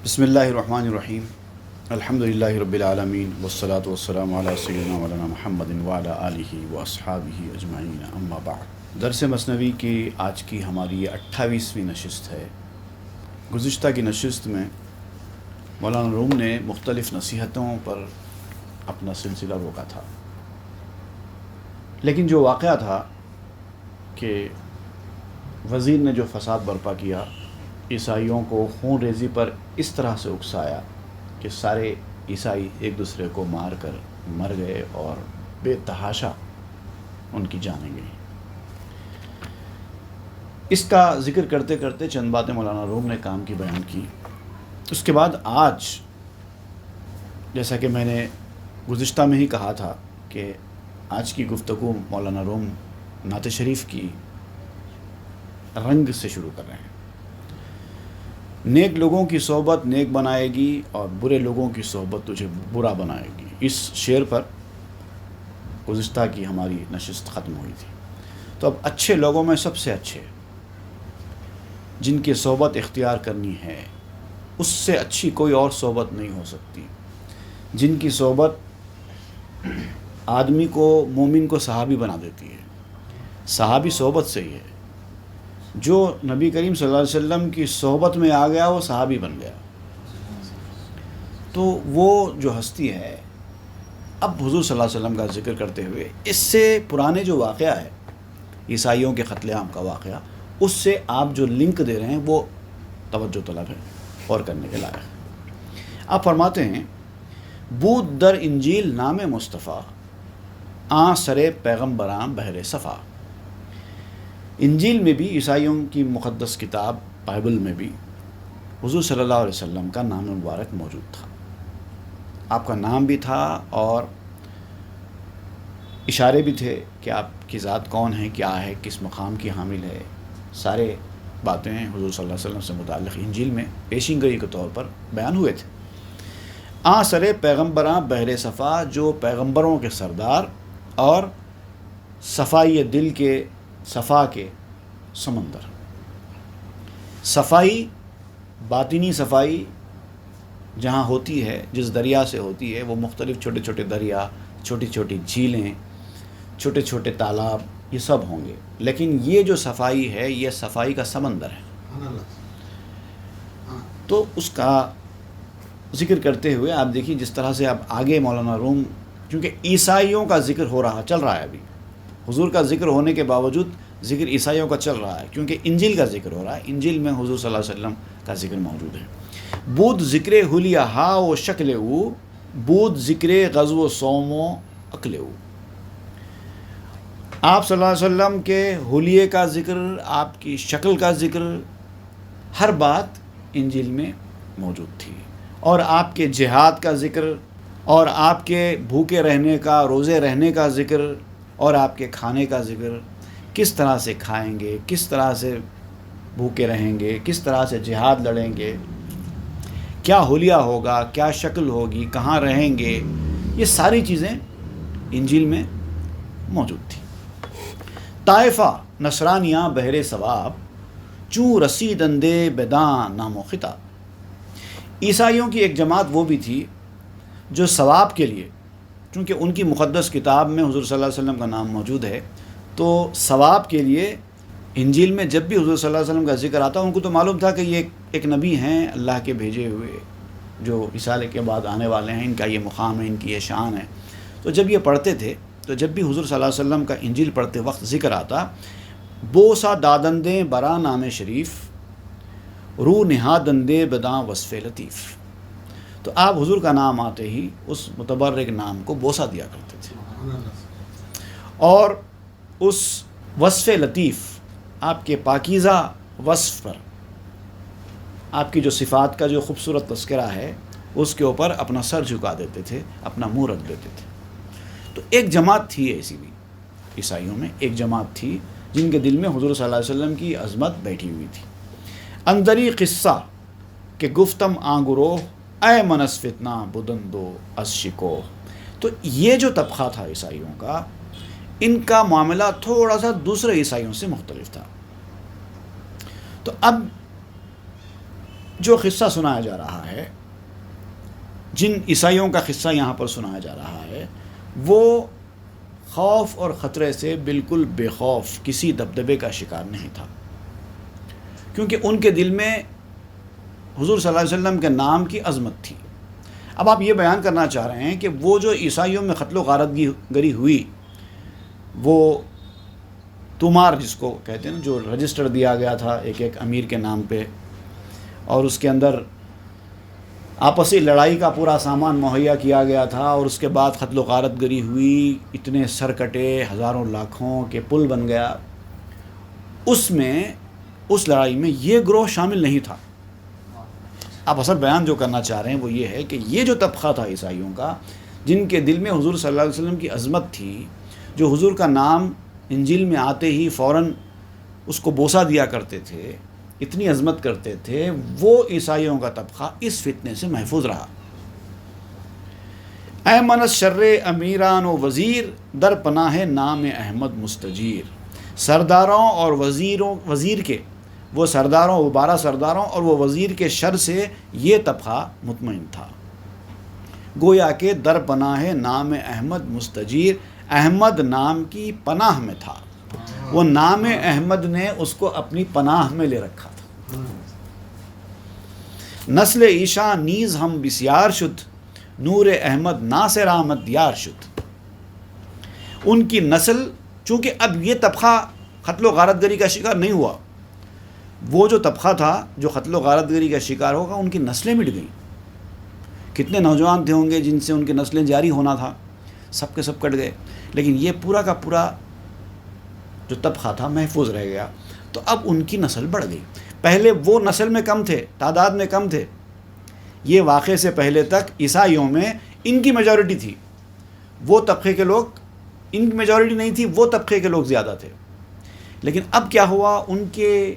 بسم اللہ الرحمن الرحیم الحمد للہ رب العالمین والصلاة والسلام علی سیدنا مولانا محمد وعلی آلہ واصحابہ اجمعین اما بعد۔ درس مثنوی کی آج کی ہماری یہ 28ویں نشست ہے۔ گزشتہ کی نشست میں مولانا روم نے مختلف نصیحتوں پر اپنا سلسلہ روکا تھا، لیکن جو واقعہ تھا کہ وزیر نے جو فساد برپا کیا، عیسائیوں کو خون ریزی پر اس طرح سے اکسایا کہ سارے عیسائی ایک دوسرے کو مار کر مر گئے اور بے تحاشا ان کی جانیں گئیں۔ اس کا ذکر کرتے کرتے چند باتیں مولانا روم نے کام کی بیان کی۔ اس کے بعد آج، جیسا کہ میں نے گزشتہ میں ہی کہا تھا کہ آج کی گفتگو مولانا روم نعت شریف کی رنگ سے شروع کر رہے ہیں۔ نیک لوگوں کی صحبت نیک بنائے گی اور برے لوگوں کی صحبت تجھے برا بنائے گی۔ اس شعر پر گزشتہ کی ہماری نشست ختم ہوئی تھی۔ تو اب اچھے لوگوں میں سب سے اچھے جن کی صحبت اختیار کرنی ہے، اس سے اچھی کوئی اور صحبت نہیں ہو سکتی، جن کی صحبت آدمی کو، مومن کو صحابی بنا دیتی ہے۔ صحابی صحبت سے ہی ہے، جو نبی کریم صلی اللہ علیہ وسلم کی صحبت میں آ گیا وہ صحابی بن گیا۔ تو وہ جو ہستی ہے، اب حضور صلی اللہ علیہ وسلم کا ذکر کرتے ہوئے اس سے پرانے جو واقعہ ہے، عیسائیوں کے قتل عام کا واقعہ، اس سے آپ جو لنک دے رہے ہیں وہ توجہ طلب ہے اور کرنے کے لائق ہے۔ آپ فرماتے ہیں، بود در انجیل نام مصطفیٰ، آں سرے پیغمبراں بہر صفا۔ انجیل میں بھی، عیسائیوں کی مقدس کتاب بائبل میں بھی، حضور صلی اللہ علیہ وسلم کا نام مبارک موجود تھا۔ آپ کا نام بھی تھا اور اشارے بھی تھے کہ آپ کی ذات کون ہے، کیا ہے، کس مقام کی حامل ہے۔ سارے باتیں حضور صلی اللہ علیہ وسلم سے متعلق انجیل میں پیشین گوئی کے طور پر بیان ہوئے تھے۔ آں سرے پیغمبراں بحر صفا، جو پیغمبروں کے سردار اور صفائی دل کے، صفا کے سمندر۔ صفائی، باطنی صفائی جہاں ہوتی ہے، جس دریا سے ہوتی ہے، وہ مختلف چھوٹے چھوٹے دریا، چھوٹی چھوٹی جھیلیں، چھوٹے چھوٹے تالاب، یہ سب ہوں گے، لیکن یہ جو صفائی ہے، یہ صفائی کا سمندر ہے۔ تو اس کا ذکر کرتے ہوئے آپ دیکھیے جس طرح سے اب آگے مولانا روم، کیونکہ عیسائیوں کا ذکر چل رہا ہے، ابھی حضور کا ذکر ہونے کے باوجود ذکر عیسائیوں کا چل رہا ہے، کیونکہ انجیل کا ذکر ہو رہا ہے، انجیل میں حضور صلی اللہ علیہ وسلم کا ذکر موجود ہے۔ بود ذکر حلیہ ہا و شکل او، بود ذکر غزو و صوم و عقل او۔ آپ صلی اللہ علیہ وسلم کے حلیے کا ذکر، آپ کی شکل کا ذکر، ہر بات انجیل میں موجود تھی، اور آپ کے جہاد کا ذکر، اور آپ کے بھوکے رہنے کا، روزے رہنے کا ذکر، اور آپ کے کھانے کا ذکر، کس طرح سے کھائیں گے، کس طرح سے بھوکے رہیں گے، کس طرح سے جہاد لڑیں گے، کیا حلیہ ہوگا، کیا شکل ہوگی، کہاں رہیں گے، یہ ساری چیزیں انجیل میں موجود تھیں۔ طائفہ نصرانیاں بہر ثواب، چوں رسیدندے بداں نام و خطاب۔ عیسائیوں کی ایک جماعت وہ بھی تھی جو ثواب کے لیے، چونکہ ان کی مقدس کتاب میں حضور صلی اللہ علیہ وسلم کا نام موجود ہے، تو ثواب کے لیے انجیل میں جب بھی حضور صلی اللہ علیہ وسلم کا ذکر آتا، ان کو تو معلوم تھا کہ یہ ایک نبی ہیں اللہ کے بھیجے ہوئے، جو رسالے کے بعد آنے والے ہیں، ان کا یہ مقام ہے، ان کی یہ شان ہے۔ تو جب یہ پڑھتے تھے، تو جب بھی حضور صلی اللہ علیہ وسلم کا انجیل پڑھتے وقت ذکر آتا، بوسا دادندے برا نام شریف، رو نہادندے بداں وصف لطیف۔ تو آپ حضور کا نام آتے ہی اس متبرک نام کو بوسہ دیا کرتے تھے، اور اس وصف لطیف، آپ کے پاکیزہ وصف پر، آپ کی جو صفات کا جو خوبصورت تذکرہ ہے، اس کے اوپر اپنا سر جھکا دیتے تھے، اپنا منہ رکھ دیتے تھے۔ تو ایک جماعت تھی ایسی بھی، عیسائیوں میں ایک جماعت تھی جن کے دل میں حضور صلی اللہ علیہ وسلم کی عظمت بیٹھی ہوئی تھی۔ اندری قصہ کہ گفتم آنگروہ، اے منس فتنہ بدندو از شکوہ۔ تو یہ جو طبقہ تھا عیسائیوں کا، ان کا معاملہ تھوڑا سا دوسرے عیسائیوں سے مختلف تھا۔ تو اب جو قصہ سنایا جا رہا ہے، جن عیسائیوں کا قصہ یہاں پر سنایا جا رہا ہے، وہ خوف اور خطرے سے بالکل بے خوف، کسی دبدبے کا شکار نہیں تھا، کیونکہ ان کے دل میں حضور صلی اللہ علیہ وسلم کے نام کی عظمت تھی۔ اب آپ یہ بیان کرنا چاہ رہے ہیں کہ وہ جو عیسائیوں میں قتل و غارت گری ہوئی، وہ تومار جس کو کہتے ہیں نا، جو رجسٹر دیا گیا تھا ایک امیر کے نام پہ، اور اس کے اندر آپسی لڑائی کا پورا سامان مہیا کیا گیا تھا، اور اس کے بعد قتل و غارت گری ہوئی، اتنے سر کٹے، ہزاروں لاکھوں کے پل بن گیا، اس لڑائی میں یہ گروہ شامل نہیں تھا۔ آپ اصل بیان جو کرنا چاہ رہے ہیں وہ یہ ہے کہ یہ جو طبقہ تھا عیسائیوں کا، جن کے دل میں حضور صلی اللہ علیہ وسلم کی عظمت تھی، جو حضور کا نام انجیل میں آتے ہی فوراً اس کو بوسہ دیا کرتے تھے، اتنی عظمت کرتے تھے، وہ عیسائیوں کا طبقہ اس فتنے سے محفوظ رہا۔ ایمن الشر امیران و وزیر، در پناہ نام احمد مستجیر۔ سرداروں اور وزیر کے، وہ سرداروں، وہ 12 سرداروں اور وہ وزیر کے شر سے یہ طبقہ مطمئن تھا، گویا کہ در پناہ نام احمد مستجیر، احمد نام کی پناہ میں تھا، وہ نام احمد نے اس کو اپنی پناہ میں لے رکھا تھا۔ نسل عیشا نیز ہم بسیار شد، نور احمد ناصر آمد دیار شد۔ ان کی نسل، چونکہ اب یہ طبقہ قتل و غارت گری کا شکار نہیں ہوا، وہ جو طبقہ تھا جو قتل و غارت گری کا شکار ہوگا، ان کی نسلیں مٹ گئیں۔ کتنے نوجوان تھے ہوں گے جن سے ان کی نسلیں جاری ہونا تھا، سب کے سب کٹ گئے، لیکن یہ پورا کا پورا جو طبقہ تھا محفوظ رہ گیا۔ تو اب ان کی نسل بڑھ گئی۔ پہلے وہ نسل میں کم تھے، تعداد میں کم تھے، یہ واقعے سے پہلے تک عیسائیوں میں ان کی میجورٹی تھی، وہ طبقے کے لوگ، ان کی میجورٹی نہیں تھی، وہ طبقے کے لوگ زیادہ تھے۔ لیکن اب کیا ہوا، ان کے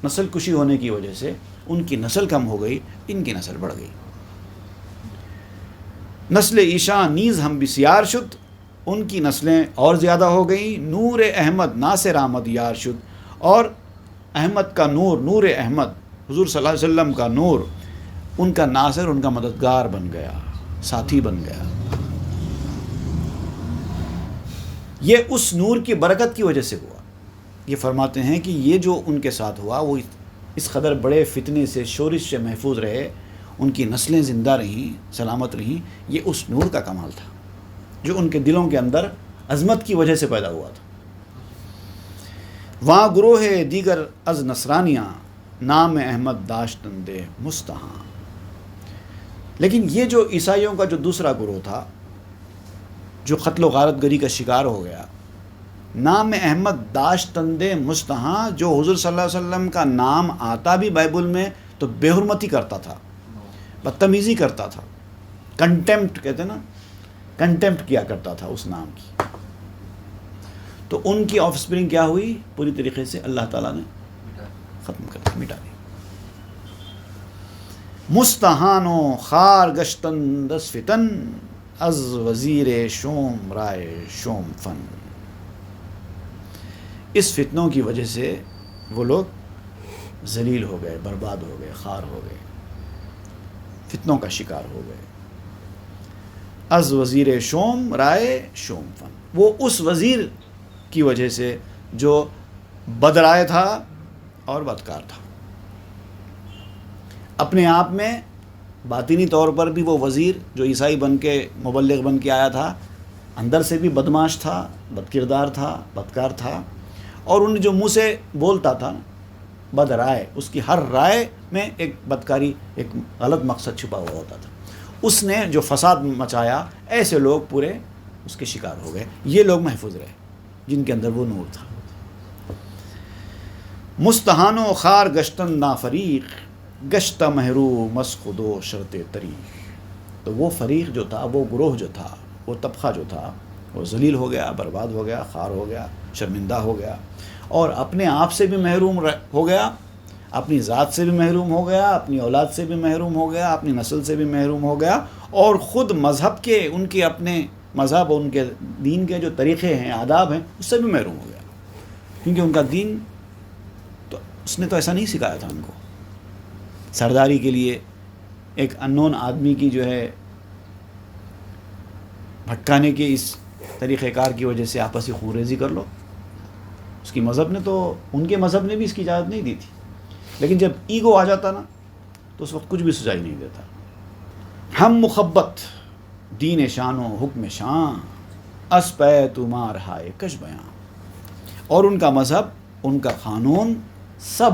نسل کشی ہونے کی وجہ سے ان کی نسل کم ہو گئی، ان کی نسل بڑھ گئی۔ نسل عیشا نیز ہم بسیار شد، ان کی نسلیں اور زیادہ ہو گئیں۔ نور احمد ناصر آمد یار شد، اور احمد کا نور، نور احمد حضور صلی اللہ علیہ وسلم کا نور، ان کا ناصر، ان کا مددگار بن گیا، ساتھی بن گیا۔ یہ اس نور کی برکت کی وجہ سے ہوا۔ یہ فرماتے ہیں کہ یہ جو ان کے ساتھ ہوا، وہ اس قدر بڑے فتنے سے، شورش سے محفوظ رہے، ان کی نسلیں زندہ رہیں، سلامت رہیں، یہ اس نور کا کمال تھا جو ان کے دلوں کے اندر عظمت کی وجہ سے پیدا ہوا تھا۔ وہاں گروہ دیگر از نصرانیاں، نام احمد داشتند مستہاں۔ لیکن یہ جو عیسائیوں کا جو دوسرا گروہ تھا، جو قتل و غارت گری کا شکار ہو گیا، نام احمد داشتند مستہاں، جو حضور صلی اللہ علیہ وسلم کا نام آتا بھی بائبل میں تو بے حرمتی کرتا تھا، بدتمیزی کرتا تھا، کنٹیمپٹ کہتے ہیں نا، کنٹیمپٹ کیا کرتا تھا اس نام کی، تو ان کی آف اسپرنگ کیا ہوئی؟ پوری طریقے سے اللہ تعالیٰ نے ختم کر دی، مٹا دی۔ مستہان و خار گشتن دس فتن، از وزیر شوم رائے شوم فن۔ اس فتنوں کی وجہ سے وہ لوگ ذلیل ہو گئے، برباد ہو گئے، خار ہو گئے، فتنوں کا شکار ہو گئے۔ از وزیر شوم رائے شوم فن، وہ اس وزیر کی وجہ سے جو بدرائے تھا اور بدکار تھا، اپنے آپ میں باطنی طور پر بھی وہ وزیر جو عیسائی بن کے، مبلغ بن کے آیا تھا، اندر سے بھی بدماش تھا، بد کردار تھا، بدکار تھا، اور ان جو منہ سے بولتا تھا بد رائے، اس کی ہر رائے میں ایک بدکاری، ایک غلط مقصد چھپا ہوا ہوتا تھا۔ اس نے جو فساد مچایا، ایسے لوگ پورے اس کے شکار ہو گئے۔ یہ لوگ محفوظ رہے جن کے اندر وہ نور تھا۔ مستہان و خار گشتن نا فریق، گشت محرو مسخد و شرط طریق۔ تو وہ فریق جو تھا، وہ گروہ جو تھا، وہ طبقہ جو تھا، وہ ذلیل ہو گیا، برباد ہو گیا، خار ہو گیا، شرمندہ ہو گیا، اور اپنے آپ سے بھی محروم ہو گیا، اپنی ذات سے بھی محروم ہو گیا، اپنی اولاد سے بھی محروم ہو گیا، اپنی نسل سے بھی محروم ہو گیا، اور خود مذہب کے، ان کے اپنے مذہب اور ان کے دین کے جو طریقے ہیں، آداب ہیں، اس سے بھی محروم ہو گیا، کیونکہ ان کا دین تو اس نے تو ایسا نہیں سکھایا تھا ان کو۔ سرداری کے لیے ایک انون آدمی کی جو ہے بھٹکانے کے اس طریقہ کار کی وجہ سے آپسی خون ریزی کر لو. اس کی مذہب نے تو، ان کے مذہب نے بھی اس کی اجازت نہیں دی تھی، لیکن جب ایگو آ جاتا نا تو اس وقت کچھ بھی سجائی نہیں دیتا. ہم مخبت دین شان و حکم شان، اس پہ تمہار ہائے کش بیاں. اور ان کا مذہب، ان کا قانون سب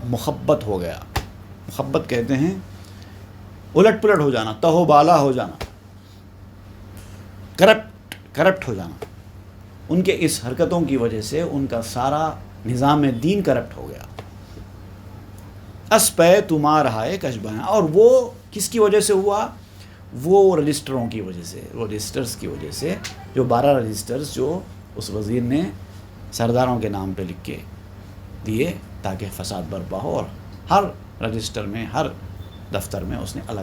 مخبت ہو گیا. مخبت کہتے ہیں الٹ پلٹ ہو جانا، تہو بالا ہو جانا، کرپٹ ہو جانا. ان کے اس حرکتوں کی وجہ سے ان کا سارا نظام دین کرپٹ ہو گیا. اس پہ تمہار ہائے کش بیاں. اور وہ کس کی وجہ سے ہوا؟ وہ رجسٹروں کی وجہ سے، وہ رجسٹرز کی وجہ سے، جو 12 رجسٹرز جو اس وزیر نے سرداروں کے نام پہ لکھ کے دیے تاکہ فساد برپا ہو. اور ہر رجسٹر میں، ہر دفتر میں اس نے الگ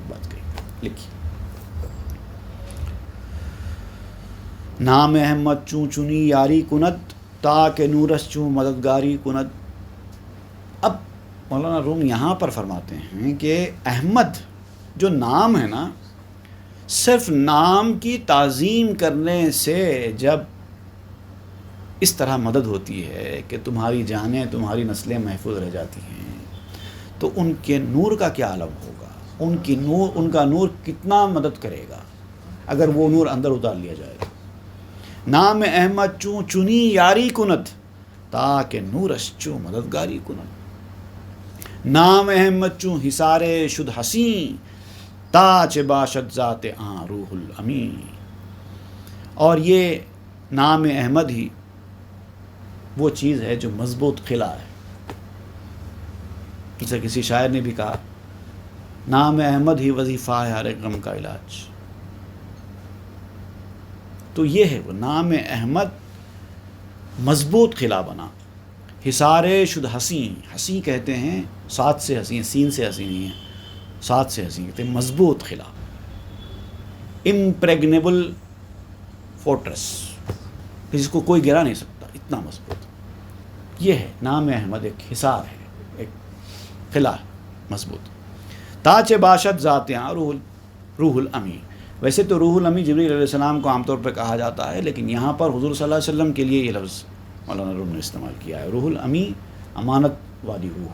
بات لکھی. نام احمد چوں چنی یاری کند، تاکہ نورش چوں مددگاری کند. اب مولانا روم یہاں پر فرماتے ہیں کہ احمد جو نام ہے نا، صرف نام کی تعظیم کرنے سے جب اس طرح مدد ہوتی ہے کہ تمہاری جانیں، تمہاری نسلیں محفوظ رہ جاتی ہیں، تو ان کے نور کا کیا عالم ہوگا؟ ان کا نور کتنا مدد کرے گا اگر وہ نور اندر اتار لیا جائے. نام احمد چوں چنی یاری کند، تاکہ نورش چوں مددگاری کند. نام احمد چوں حصارے شد حسین، تاچ باشد ذات آن روح الامین. اور یہ نام احمد ہی وہ چیز ہے جو مضبوط قلعہ ہے. جیسے کسی شاعر نے بھی کہا، نام احمد ہی وظیفہ ہے ہر ایک غم کا علاج. تو یہ ہے وہ نام احمد، مضبوط قلعہ بنا. حصارے شد حسین، حسین کہتے ہیں سات سے حسین، سین سے حسین نہیں ہے، سات سے حسین کہتے ہیں مضبوط قلعہ. امپریگنیبل فورٹریس، جس کو کوئی گرا نہیں سکتا، اتنا مضبوط. یہ ہے نام احمد، ایک حصار ہے، ایک قلعہ مضبوط. تاچ باشد ذات روح الامین. ویسے تو روح الامین جبریل علیہ السلام کو عام طور پہ کہا جاتا ہے، لیکن یہاں پر حضور صلی اللہ علیہ وسلم کے لیے یہ لفظ مولانا روم نے استعمال کیا ہے، روح الامین، امانت والی روح.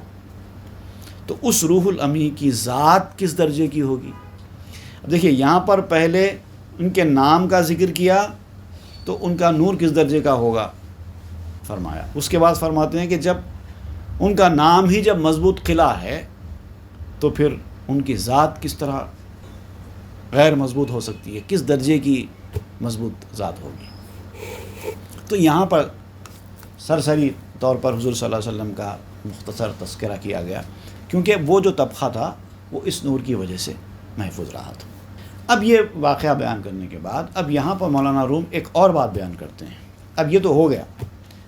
تو اس روح الامین کی ذات کس درجے کی ہوگی؟ اب دیکھیے یہاں پر پہلے ان کے نام کا ذکر کیا تو ان کا نور کس درجے کا ہوگا فرمایا. اس کے بعد فرماتے ہیں کہ جب ان کا نام ہی جب مضبوط قلعہ ہے تو پھر ان کی ذات کس طرح غیر مضبوط ہو سکتی ہے، کس درجے کی مضبوط ذات ہوگی. تو یہاں پر سرسری طور پر حضور صلی اللہ علیہ وسلم کا مختصر تذکرہ کیا گیا، کیونکہ وہ جو طبقہ تھا وہ اس نور کی وجہ سے محفوظ رہا تھا. اب یہ واقعہ بیان کرنے کے بعد اب یہاں پر مولانا روم ایک اور بات بیان کرتے ہیں. اب یہ تو ہو گیا،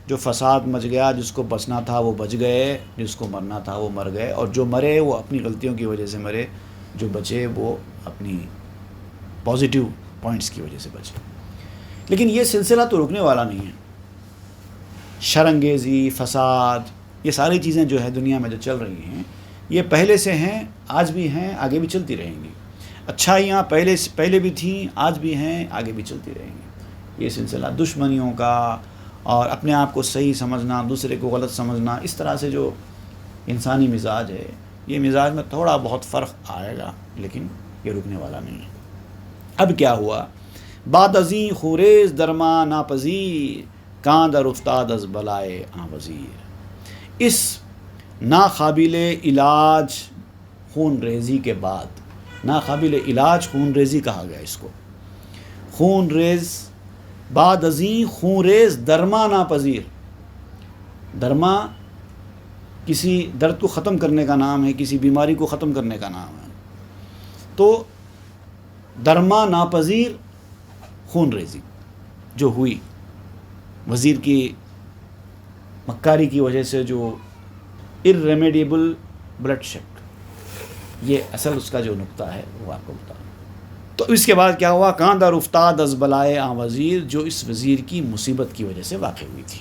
جو فساد مچ گیا، جس کو بچنا تھا وہ بچ گئے، جس کو مرنا تھا وہ مر گئے، اور جو مرے وہ اپنی غلطیوں کی وجہ سے مرے، جو بچے وہ اپنی پازیٹیو پوائنٹس کی وجہ سے بچے. لیکن یہ سلسلہ تو رکنے والا نہیں ہے. شرانگیزی، فساد، یہ ساری چیزیں جو ہے دنیا میں جو چل رہی ہیں، یہ پہلے سے ہیں، آج بھی ہیں، آگے بھی چلتی رہیں گی. اچھائیاں پہلے بھی تھیں، آج بھی ہیں، آگے بھی چلتی رہیں گی. یہ سلسلہ دشمنیوں کا اور اپنے آپ کو صحیح سمجھنا، دوسرے کو غلط سمجھنا، اس طرح سے جو انسانی مزاج ہے، یہ مزاج میں تھوڑا بہت فرق آئے گا، لیکن یہ رکنے والا نہیں ہے. اب کیا ہوا؟ بعد ازیں خوریز درما ناپذیر، کاں در افتاد از بلائے آں وزیر. اس ناقابل علاج خون ریزی کے بعد، ناقابل علاج خون ریزی کہا گیا اس کو، خون ریز، بعد ازیں خون ریز درما ناپذیر. درما کسی درد کو ختم کرنے کا نام ہے، کسی بیماری کو ختم کرنے کا نام ہے. تو درما ناپذیر خون ریزی جو ہوئی وزیر کی مکاری کی وجہ سے، جو irremediable بلڈ شک، یہ اصل اس کا جو نقطہ ہے وہ آپ کو بتا دوں. تو اس کے بعد کیا ہوا؟ کاں در افتاد از بلائے آں وزیر، جو اس وزیر کی مصیبت کی وجہ سے واقع ہوئی تھی.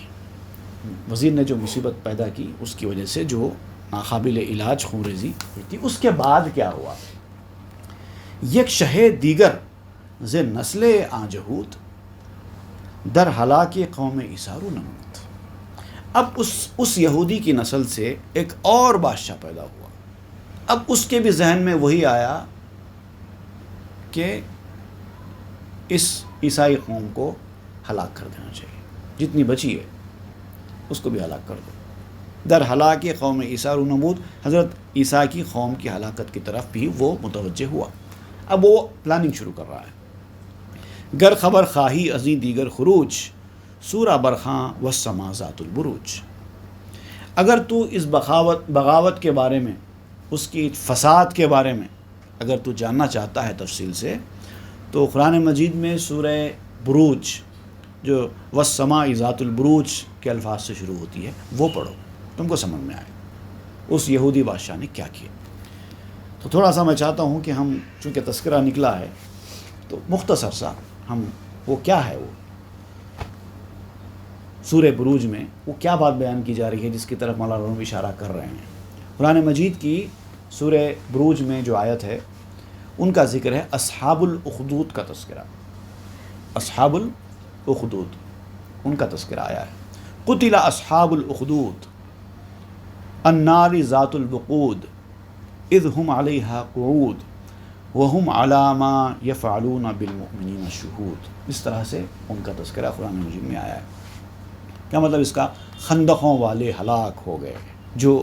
وزیر نے جو مصیبت پیدا کی اس کی وجہ سے جو ناقابل علاج خونریزی ہوئی تھی. اس کے بعد کیا ہوا؟ یک شہ دیگر ز نسل آجہود در ہلاک قوم ایسارو نمود. اب اس یہودی کی نسل سے ایک اور بادشاہ پیدا ہوا. اب اس کے بھی ذہن میں وہی آیا کہ اس عیسائی قوم کو ہلاک کر دینا چاہیے، جتنی بچی ہے اس کو بھی ہلاک کر دو. در ہلاک قوم عیسیٰ نمود، حضرت عیسیٰ کی قوم کی ہلاکت کی طرف بھی وہ متوجہ ہوا. اب وہ پلاننگ شروع کر رہا ہے. گر خبر خواہی ازیں دیگر خروج سورہ برخاں و سما ذات البروج. اگر تو اس بغاوت کے بارے میں، اس کی فساد کے بارے میں اگر تو جاننا چاہتا ہے تفصیل سے، تو قرآن مجید میں سورہ بروج جو والسماء ذات البروج کے الفاظ سے شروع ہوتی ہے وہ پڑھو، تم کو سمجھ میں آئے اس یہودی بادشاہ نے کیا کیا. تو تھوڑا سا میں چاہتا ہوں کہ ہم چونکہ تذکرہ نکلا ہے تو مختصر سا ہم وہ کیا ہے، وہ سورہ بروج میں وہ کیا بات بیان کی جا رہی ہے جس کی طرف مولانا روم اشارہ کر رہے ہیں. قرآن مجید کی سورہ بروج میں جو آیت ہے ان کا ذکر ہے اصحاب الاخدود کا تذکرہ. اصحاب الاخدود ان کا تذکرہ آیا ہے. قتل اصحاب الاخدود النار ذات الوقود اذ هم علیہا قعود وهم علی ما یفعلون بالمؤمنین شہود. اس طرح سے ان کا تذکرہ قرآن مجید میں آیا ہے. کیا مطلب اس کا؟ خندقوں والے ہلاک ہو گئے، جو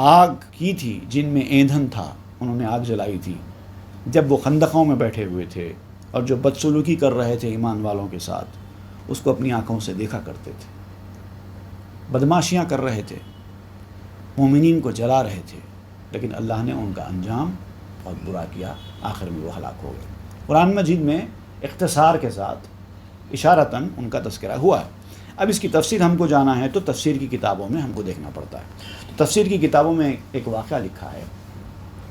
آگ کی تھی جن میں ایندھن تھا، انہوں نے آگ جلائی تھی جب وہ خندقوں میں بیٹھے ہوئے تھے، اور جو بدسلوکی کر رہے تھے ایمان والوں کے ساتھ اس کو اپنی آنکھوں سے دیکھا کرتے تھے، بدماشیاں کر رہے تھے، مومنین کو جلا رہے تھے، لیکن اللہ نے ان کا انجام بہت برا کیا، آخر میں وہ ہلاک ہو گئے. قرآن مجید میں اختصار کے ساتھ اشارتاً ان کا تذکرہ ہوا ہے. اب اس کی تفسیر ہم کو جانا ہے تو تفسیر کی کتابوں میں ہم کو دیکھنا پڑتا ہے. تو تفسیر کی کتابوں میں ایک واقعہ لکھا ہے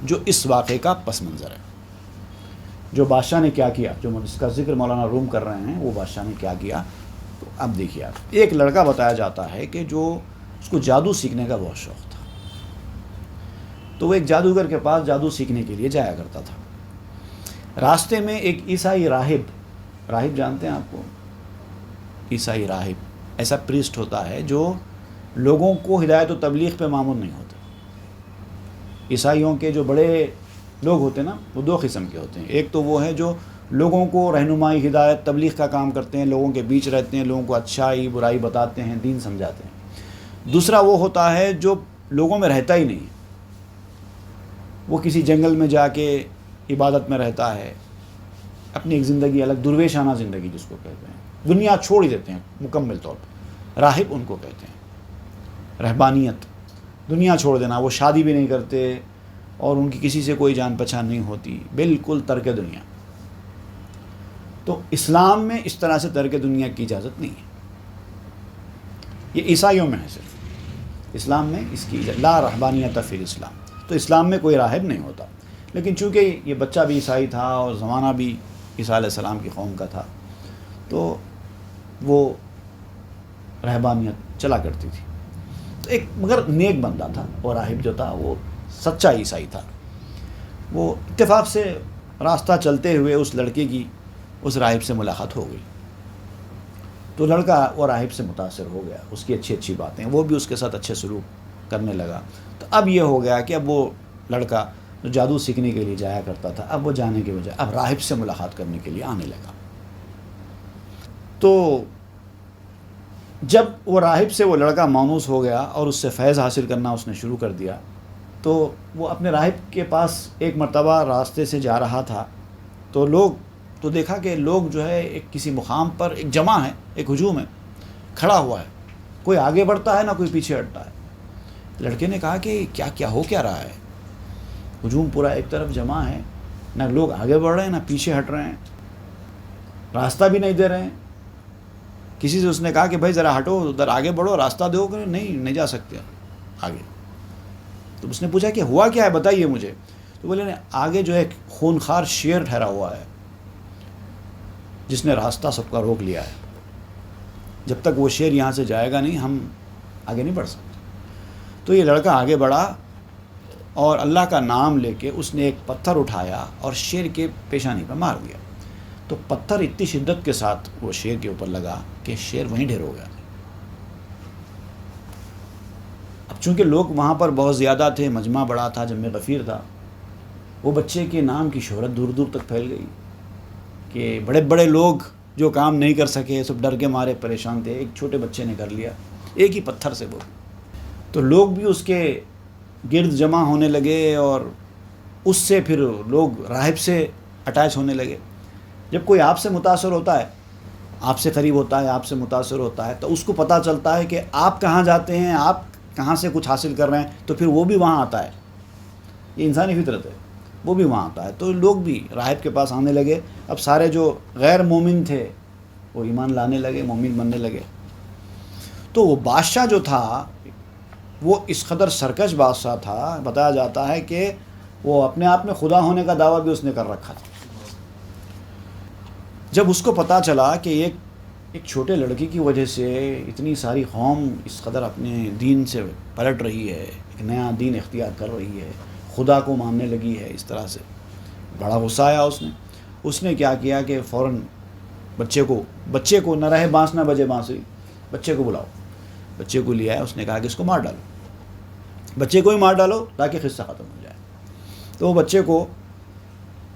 جو اس واقعے کا پس منظر ہے. جو بادشاہ نے کیا کیا، جو اس کا ذکر مولانا روم کر رہے ہیں، وہ بادشاہ نے کیا کیا. تو اب دیکھیے آپ، ایک لڑکا بتایا جاتا ہے کہ جو اس کو جادو سیکھنے کا بہت شوق تھا، تو وہ ایک جادوگر کے پاس جادو سیکھنے کے لیے جایا کرتا تھا. راستے میں ایک عیسائی راہب جانتے ہیں آپ کو؟ عیسائی راہب ایسا پریسٹ ہوتا ہے جو لوگوں کو ہدایت و تبلیغ پہ معمور نہیں ہوتا. عیسائیوں کے جو بڑے لوگ ہوتے ہیں نا، وہ دو قسم کے ہوتے ہیں. ایک تو وہ ہے جو لوگوں کو رہنمائی، ہدایت، تبلیغ کا کام کرتے ہیں، لوگوں کے بیچ رہتے ہیں، لوگوں کو اچھائی برائی بتاتے ہیں، دین سمجھاتے ہیں. دوسرا وہ ہوتا ہے جو لوگوں میں رہتا ہی نہیں، وہ کسی جنگل میں جا کے عبادت میں رہتا ہے، اپنی ایک زندگی الگ، درویشانہ زندگی جس کو کہتے ہیں، دنیا چھوڑ ہی دیتے ہیں مکمل طور پر. راہب ان کو کہتے ہیں، رہبانیت، دنیا چھوڑ دینا. وہ شادی بھی نہیں کرتے اور ان کی کسی سے کوئی جان پہچان نہیں ہوتی، بالکل ترک دنیا. تو اسلام میں اس طرح سے ترک دنیا کی اجازت نہیں ہے. یہ عیسائیوں میں ہے صرف، اسلام میں اس کی لا رہبانیت فی الاسلام. تو اسلام میں کوئی راہب نہیں ہوتا. لیکن چونکہ یہ بچہ بھی عیسائی تھا اور زمانہ بھی عیسیٰ علیہ السلام کی قوم کا تھا، تو وہ رہبانیت چلا کرتی تھی. تو ایک مگر نیک بندہ تھا، اور راہب جو تھا وہ سچا عیسائی تھا. وہ اتفاق سے راستہ چلتے ہوئے اس لڑکے کی اس راہب سے ملاقات ہو گئی. تو لڑکا وہ راہب سے متاثر ہو گیا، اس کی اچھی باتیں، وہ بھی اس کے ساتھ اچھے سلوک کرنے لگا. تو اب یہ ہو گیا کہ اب وہ لڑکا جو جادو سیکھنے کے لیے جایا کرتا تھا، اب وہ جانے کے بجائے اب راہب سے ملاقات کرنے کے لیے آنے لگا. تو جب وہ راہب سے وہ لڑکا مانوس ہو گیا اور اس سے فیض حاصل کرنا اس نے شروع کر دیا، تو وہ اپنے راہب کے پاس ایک مرتبہ راستے سے جا رہا تھا. تو دیکھا کہ لوگ جو ہے ایک کسی مقام پر ایک جمع ہے، ایک ہجوم ہے، کھڑا ہوا ہے، کوئی آگے بڑھتا ہے نہ کوئی پیچھے ہٹتا ہے. لڑکے نے کہا کہ کیا ہو کیا رہا ہے؟ ہجوم پورا ایک طرف جمع ہے، نہ لوگ آگے بڑھ رہے ہیں نہ پیچھے ہٹ رہے ہیں، راستہ بھی نہیں دے رہے ہیں. کسی سے اس نے کہا کہ بھائی ذرا ہٹو، ادھر آگے بڑھو، راستہ دو. کہ نہیں جا سکتے آگے. تو اس نے پوچھا کہ ہوا کیا ہے، بتائیے مجھے. تو بولے آگے جو ہے ایک خونخوار شیر ٹھہرا ہوا ہے جس نے راستہ سب کا روک لیا ہے. جب تک وہ شیر یہاں سے جائے گا نہیں، ہم آگے نہیں بڑھ سکتے. تو یہ لڑکا آگے بڑھا اور اللہ کا نام لے کے اس نے ایک پتھر اٹھایا اور شیر کے پیشانی پہ مار دیا. تو پتھر اتنی شدت کے ساتھ وہ شیر کے اوپر لگا کہ شیر وہیں ڈھیر ہو گیا. اب چونکہ لوگ وہاں پر بہت زیادہ تھے، مجمع بڑا تھا، جمع غفیر تھا، وہ بچے کے نام کی شہرت دور دور تک پھیل گئی کہ بڑے بڑے لوگ جو کام نہیں کر سکے، سب ڈر کے مارے پریشان تھے، ایک چھوٹے بچے نے کر لیا ایک ہی پتھر سے. وہ تو لوگ بھی اس کے گرد جمع ہونے لگے اور اس سے پھر لوگ راہب سے اٹیچ ہونے لگے. جب کوئی آپ سے متاثر ہوتا ہے، آپ سے قریب ہوتا ہے، آپ سے متاثر ہوتا ہے، تو اس کو پتہ چلتا ہے کہ آپ کہاں جاتے ہیں، آپ کہاں سے کچھ حاصل کر رہے ہیں، تو پھر وہ بھی وہاں آتا ہے. یہ انسانی فطرت ہے، وہ بھی وہاں آتا ہے. تو لوگ بھی راہب کے پاس آنے لگے. اب سارے جو غیر مومن تھے وہ ایمان لانے لگے، مومن بننے لگے. تو وہ بادشاہ جو تھا وہ اس قدر سرکش بادشاہ تھا، بتایا جاتا ہے کہ وہ اپنے آپ میں خدا ہونے کا دعویٰ بھی اس نے کر رکھا تھا. جب اس کو پتہ چلا کہ ایک چھوٹے لڑکی کی وجہ سے اتنی ساری قوم اس قدر اپنے دین سے پلٹ رہی ہے، ایک نیا دین اختیار کر رہی ہے، خدا کو ماننے لگی ہے، اس طرح سے بڑا غصہ آیا. اس نے کیا کیا کہ فوراً بچے کو نہ رہے بانس نہ بجے بانسری، بچے کو بلاؤ. بچے کو لے آیا. اس نے کہا کہ اس کو مار ڈالو، بچے کو ہی مار ڈالو تاکہ قصہ ختم ہو جائے. تو وہ بچے کو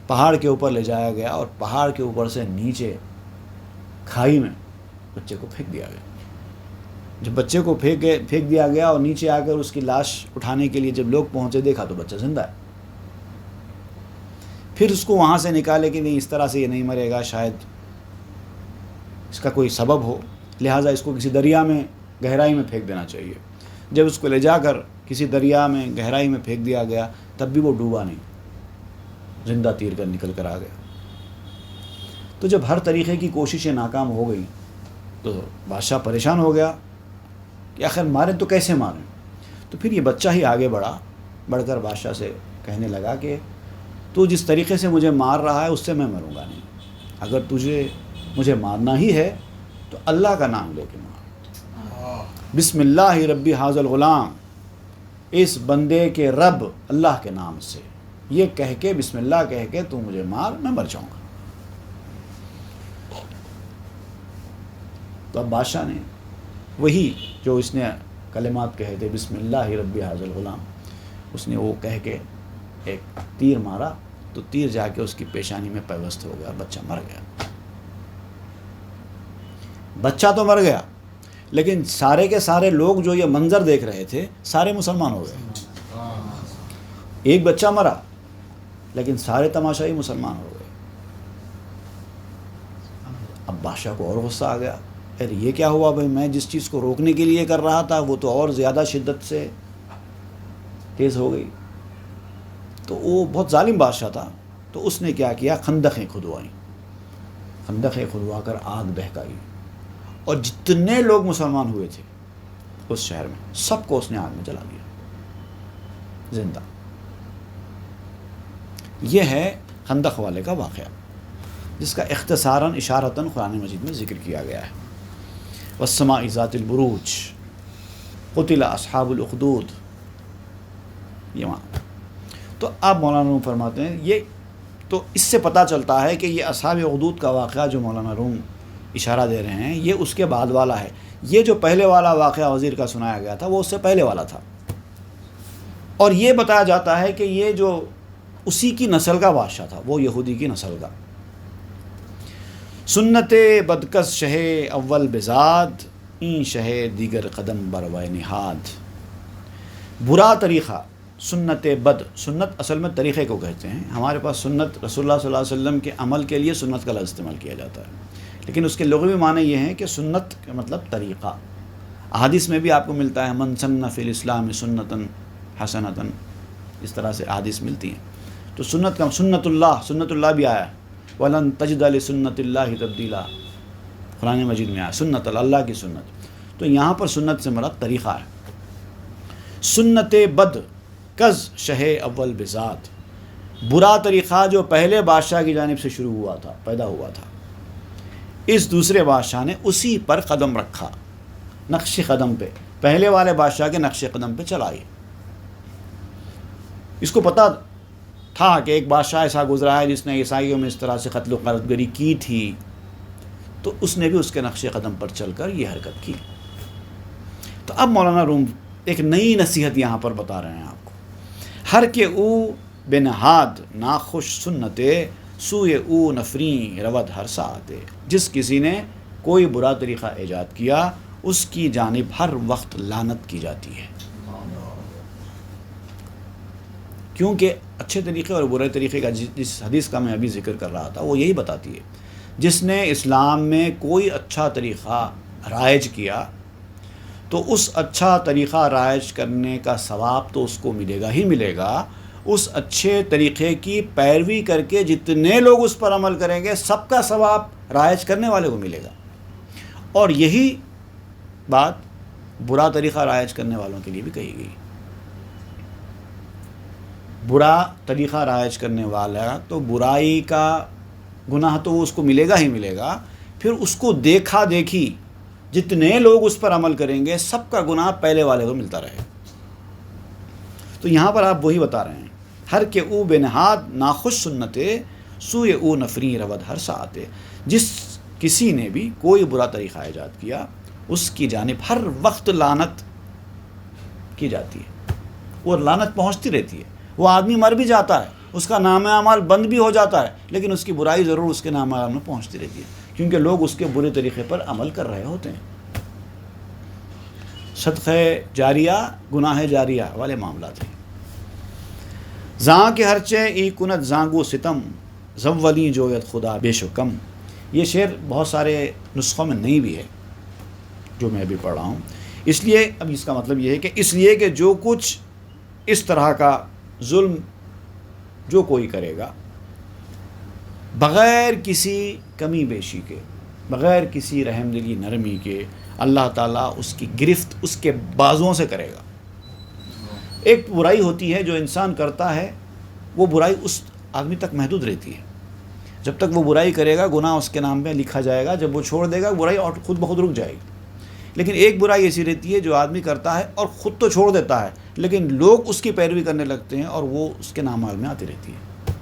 پہاڑ کے اوپر لے جایا گیا اور پہاڑ کے اوپر سے نیچے کھائی میں بچے کو پھینک دیا گیا. جب بچے کو پھینک دیا گیا اور نیچے آ کر اس کی لاش اٹھانے کے لیے جب لوگ پہنچے، دیکھا تو بچہ زندہ ہے. پھر اس کو وہاں سے نکالے کہ نہیں، اس طرح سے یہ نہیں مرے گا، شاید اس کا کوئی سبب ہو، لہٰذا اس کو کسی دریا میں گہرائی میں پھینک دینا چاہیے. جب اس کو لے جا کر کسی دریا میں گہرائی میں پھینک دیا گیا تب بھی وہ ڈوبا نہیں، زندہ تیر کر نکل کر آ گیا. تو جب ہر طریقے کی کوششیں ناکام ہو گئی تو بادشاہ پریشان ہو گیا کہ آخر ماریں تو کیسے ماریں. تو پھر یہ بچہ ہی آگے بڑھ کر بادشاہ سے کہنے لگا کہ تو جس طریقے سے مجھے مار رہا ہے اس سے میں مروں گا نہیں. اگر تجھے مجھے مارنا ہی ہے تو اللہ کا نام لے کے مار. بسم اللہ ربی حاض الغلام، اس بندے کے رب اللہ کے نام سے، یہ کہہ کے بسم اللہ کہہ کے تو مجھے مار، میں مر جاؤں گا. تو اب بادشاہ نے وہی جو اس نے کلمات کہے تھے، بسم اللہ ربی حاض الغلام، اس نے وہ کہہ کے ایک تیر مارا تو تیر جا کے اس کی پیشانی میں پیوست ہو گیا، بچہ مر گیا. بچہ تو مر گیا لیکن سارے کے سارے لوگ جو یہ منظر دیکھ رہے تھے سارے مسلمان ہو گئے. ایک بچہ مرا لیکن سارے تماشائی مسلمان ہو گئے. اب بادشاہ کو اور غصہ آ گیا، ارے یہ کیا ہوا بھائی، میں جس چیز کو روکنے کے لیے کر رہا تھا وہ تو اور زیادہ شدت سے تیز ہو گئی. تو وہ بہت ظالم بادشاہ تھا. تو اس نے کیا کیا، خندقیں کھدوائیں، خندقیں کھدوا کر آگ بہکائی اور جتنے لوگ مسلمان ہوئے تھے اس شہر میں سب کو اس نے آگ میں جلا دیا زندہ. یہ ہے خندق والے کا واقعہ جس کا اختصاراً اشارتاً قرآن مجید میں ذکر کیا گیا ہے. والسماء ذات البروج قتل اصحاب الاخدود. یہ وہاں تو آپ مولانا روم فرماتے ہیں، یہ تو اس سے پتہ چلتا ہے کہ یہ اصحاب اخدود کا واقعہ جو مولانا روم اشارہ دے رہے ہیں یہ اس کے بعد والا ہے. یہ جو پہلے والا واقعہ وزیر کا سنایا گیا تھا وہ اس سے پہلے والا تھا. اور یہ بتایا جاتا ہے کہ یہ جو اسی کی نسل کا بادشاہ تھا، وہ یہودی کی نسل کا. سنت بدکس شہ اول بزاد، این شہ دیگر قدم بروائے نہاد. برا طریقہ، سنت بد، سنت اصل میں طریقے کو کہتے ہیں. ہمارے پاس سنت رسول اللہ صلی اللہ علیہ وسلم کے عمل کے لیے سنت کا لفظ استعمال کیا جاتا ہے، لیکن اس کے لغوی معنی یہ ہیں کہ سنت کا مطلب طریقہ. احادیث میں بھی آپ کو ملتا ہے من سن فی الاسلام سنتاً حسنتاً، اس طرح سے احادیث ملتی ہیں. تو سنت کا سنت اللہ بھی آیا، وَلَن تَجِدَ لِسُنَّتِ اللَّهِ تَبْدِيلًا، قرآن مجید میں آیا سنت اللہ کی سنت. تو یہاں پر سنت سے مراد طریقہ ہے. سنت بد کز شہ اول بذات، برا طریقہ جو پہلے بادشاہ کی جانب سے شروع ہوا تھا، پیدا ہوا تھا، اس دوسرے بادشاہ نے اسی پر قدم رکھا، نقش قدم پہ. پہلے والے بادشاہ کے نقش قدم پہ چلا گیا۔ اس کو پتہ تھا کہ ایک بادشاہ ایسا گزرا ہے جس نے عیسائیوں میں اس طرح سے قتل و غارت گری کی تھی، تو اس نے بھی اس کے نقش قدم پر چل کر یہ حرکت کی۔ تو اب مولانا روم ایک نئی نصیحت یہاں پر بتا رہے ہیں آپ کو، ہر کے او بے نہاد ناخوش سنتے سوئے او نفریں رود ہر ساعتے، جس کسی نے کوئی برا طریقہ ایجاد کیا اس کی جانب ہر وقت لعنت کی جاتی ہے، کیونکہ اچھے طریقے اور برے طریقے کا جس حدیث کا میں ابھی ذکر کر رہا تھا وہ یہی بتاتی ہے، جس نے اسلام میں کوئی اچھا طریقہ رائج کیا تو اس اچھا طریقہ رائج کرنے کا ثواب تو اس کو ملے گا ہی ملے گا، اس اچھے طریقے کی پیروی کر کے جتنے لوگ اس پر عمل کریں گے سب کا ثواب رائج کرنے والے کو ملے گا۔ اور یہی بات برا طریقہ رائج کرنے والوں کے لیے بھی کہی گئی۔ برا طریقہ رائج کرنے والا تو برائی کا گناہ تو اس کو ملے گا ہی ملے گا، پھر اس کو دیکھا دیکھی جتنے لوگ اس پر عمل کریں گے سب کا گناہ پہلے والے کو ملتا رہے۔ تو یہاں پر آپ وہی بتا رہے ہیں، ہر کے او بے نہاد ناخوش سنتے سوئے او نفری رود ہر ساعتے، جس کسی نے بھی کوئی برا طریقہ ایجاد کیا اس کی جانب ہر وقت لعنت کی جاتی ہے، وہ لعنت پہنچتی رہتی ہے۔ وہ آدمی مر بھی جاتا ہے، اس کا نام اعمال بند بھی ہو جاتا ہے، لیکن اس کی برائی ضرور اس کے نام اعمال میں پہنچتی رہتی ہے، کیونکہ لوگ اس کے برے طریقے پر عمل کر رہے ہوتے ہیں۔ صدقہ جاریہ گناہ جاریہ والے معاملات ہیں۔ زاں کے ہرچے ای کنت زانگو ستم زولی جویت خدا بیش و کم، یہ شعر بہت سارے نسخوں میں نہیں بھی ہے جو میں ابھی پڑھ رہا ہوں، اس لیے اب اس کا مطلب یہ ہے کہ اس لیے کہ جو کچھ اس طرح کا ظلم جو کوئی کرے گا بغیر کسی کمی بیشی کے، بغیر کسی رحم دلی نرمی کے، اللہ تعالیٰ اس کی گرفت اس کے بازوؤں سے کرے گا۔ ایک برائی ہوتی ہے جو انسان کرتا ہے، وہ برائی اس آدمی تک محدود رہتی ہے، جب تک وہ برائی کرے گا گناہ اس کے نام پہ لکھا جائے گا، جب وہ چھوڑ دے گا برائی اور خود بخود رک جائے گی۔ لیکن ایک برائی ایسی رہتی ہے جو آدمی کرتا ہے اور خود تو چھوڑ دیتا ہے، لیکن لوگ اس کی پیروی کرنے لگتے ہیں اور وہ اس کے نام میں آتی رہتی ہے،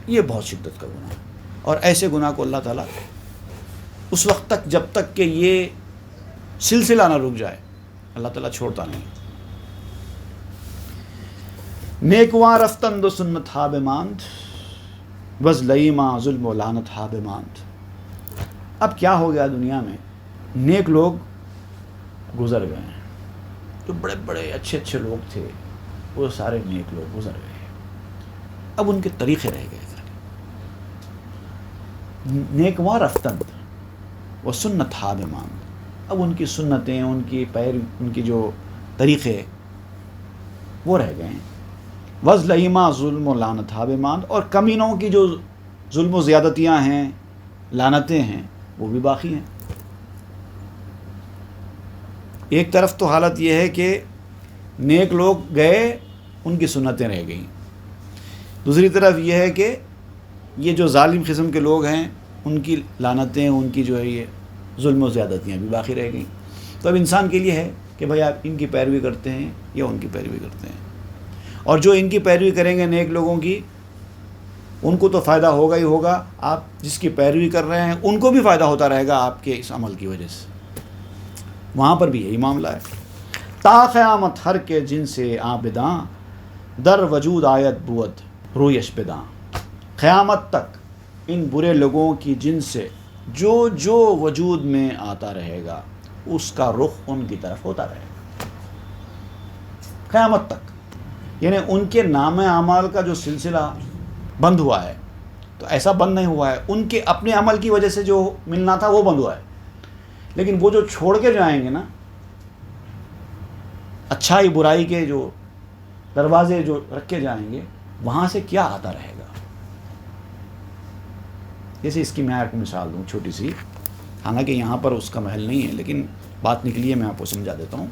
یہ بہت شدت کا گناہ ہے۔ اور ایسے گناہ کو اللہ تعالیٰ اس وقت تک جب تک کہ یہ سلسلہ نہ رک جائے اللہ تعالیٰ چھوڑتا نہیں۔ نیکواں رفتن دو سنت ہا بے ماند بز لئیماں ظلم و لعنت ہا بے ماند۔ اب کیا ہو گیا دنیا میں، نیک لوگ گزر گئے ہیں، جو بڑے بڑے اچھے اچھے لوگ تھے وہ سارے نیک لوگ گزر گئے ہیں، اب ان کے طریقے رہ گئے۔ نیکواں رفتن وہ سنت ہا بے ماند، اب ان کی سنتیں، ان کی ان کی جو طریقے وہ رہ گئے ہیں۔ وز لئیماں ظلم و لعنت ہا بے ماند، اور کمینوں کی جو ظلم و زیادتیاں ہیں، لعنتیں ہیں، وہ بھی باقی ہیں۔ ایک طرف تو حالت یہ ہے کہ نیک لوگ گئے، ان کی سنتیں رہ گئیں، دوسری طرف یہ ہے کہ یہ جو ظالم قسم کے لوگ ہیں ان کی لعنتیں، ان کی جو ہے یہ ظلم و زیادتیاں بھی باقی رہ گئیں۔ تو اب انسان کے لیے ہے کہ بھائی آپ ان کی پیروی کرتے ہیں یا ان کی پیروی کرتے ہیں، اور جو ان کی پیروی کریں گے نیک لوگوں کی ان کو تو فائدہ ہوگا ہی ہوگا، آپ جس کی پیروی کر رہے ہیں ان کو بھی فائدہ ہوتا رہے گا آپ کے اس عمل کی وجہ سے۔ وہاں پر بھی یہی معاملہ ہے۔ تا قیامت ہر کے جن سے آبداں در وجود آیت بود رویش بداں، قیامت تک ان برے لوگوں کی جن سے جو جو وجود میں آتا رہے گا اس کا رخ ان کی طرف ہوتا رہے گا قیامت تک، یعنی ان کے نام اعمال کا جو سلسلہ بند ہوا ہے تو ایسا بند نہیں ہوا ہے، ان کے اپنے عمل کی وجہ سے جو ملنا تھا وہ بند ہوا ہے، لیکن وہ جو چھوڑ کے جائیں گے نا، اچھائی برائی کے جو دروازے جو رکھے جائیں گے وہاں سے کیا آتا رہے گا۔ جیسے اس کی میں آپ کو مثال دوں چھوٹی سی، حالانکہ یہاں پر اس کا محل نہیں ہے لیکن بات نکلی ہے، میں آپ کو سمجھا دیتا ہوں۔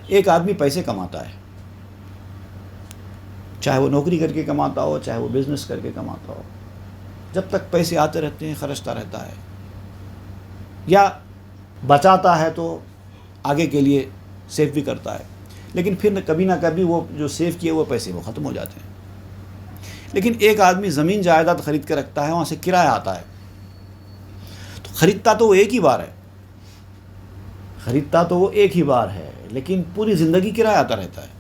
ایک آدمی پیسے کماتا ہے، چاہے وہ نوکری کر کے کماتا ہو، چاہے وہ بزنس کر کے کماتا ہو، جب تک پیسے آتے رہتے ہیں خرچتا رہتا ہے، یا بچاتا ہے تو آگے کے لیے سیو بھی کرتا ہے، لیکن پھر کبھی نہ کبھی وہ جو سیو کیے ہوئے پیسے وہ ختم ہو جاتے ہیں۔ لیکن ایک آدمی زمین جائیداد خرید کے رکھتا ہے، وہاں سے کرایہ آتا ہے، تو خریدتا تو وہ ایک ہی بار ہے، لیکن پوری زندگی کرایہ آتا رہتا ہے۔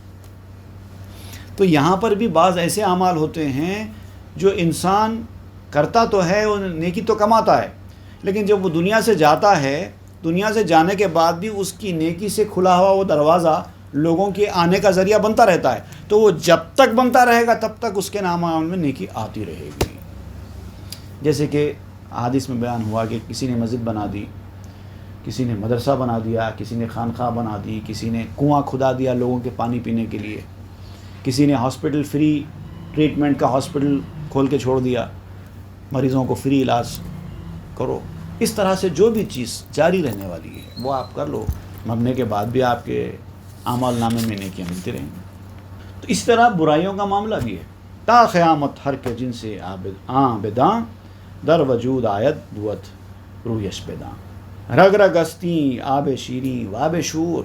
تو یہاں پر بھی بعض ایسے اعمال ہوتے ہیں جو انسان کرتا تو ہے، وہ نیکی تو کماتا ہے، لیکن جب وہ دنیا سے جاتا ہے، دنیا سے جانے کے بعد بھی اس کی نیکی سے کھلا ہوا وہ دروازہ لوگوں کے آنے کا ذریعہ بنتا رہتا ہے، تو وہ جب تک بنتا رہے گا تب تک اس کے نام میں نیکی آتی رہے گی۔ جیسے کہ حدیث میں بیان ہوا کہ کسی نے مسجد بنا دی، کسی نے مدرسہ بنا دیا، کسی نے خانقاہ بنا دی، کسی نے کنواں کھدا دیا لوگوں کے پانی پینے کے لیے، کسی نے ہاسپٹل فری ٹریٹمنٹ کا ہاسپٹل کھول کے چھوڑ دیا، مریضوں کو فری علاج کرو۔ اس طرح سے جو بھی چیز جاری رہنے والی ہے وہ آپ کر لو، مرنے کے بعد بھی آپ کے اعمال نامے میں نیکیاں ملتی رہیں گی۔ تو اس طرح برائیوں کا معاملہ بھی ہے، تا قیامت ہر کے جن سے بداں در وجود آیت بوت رویش بداں، رگ رگ استی آب شیریں واب شور،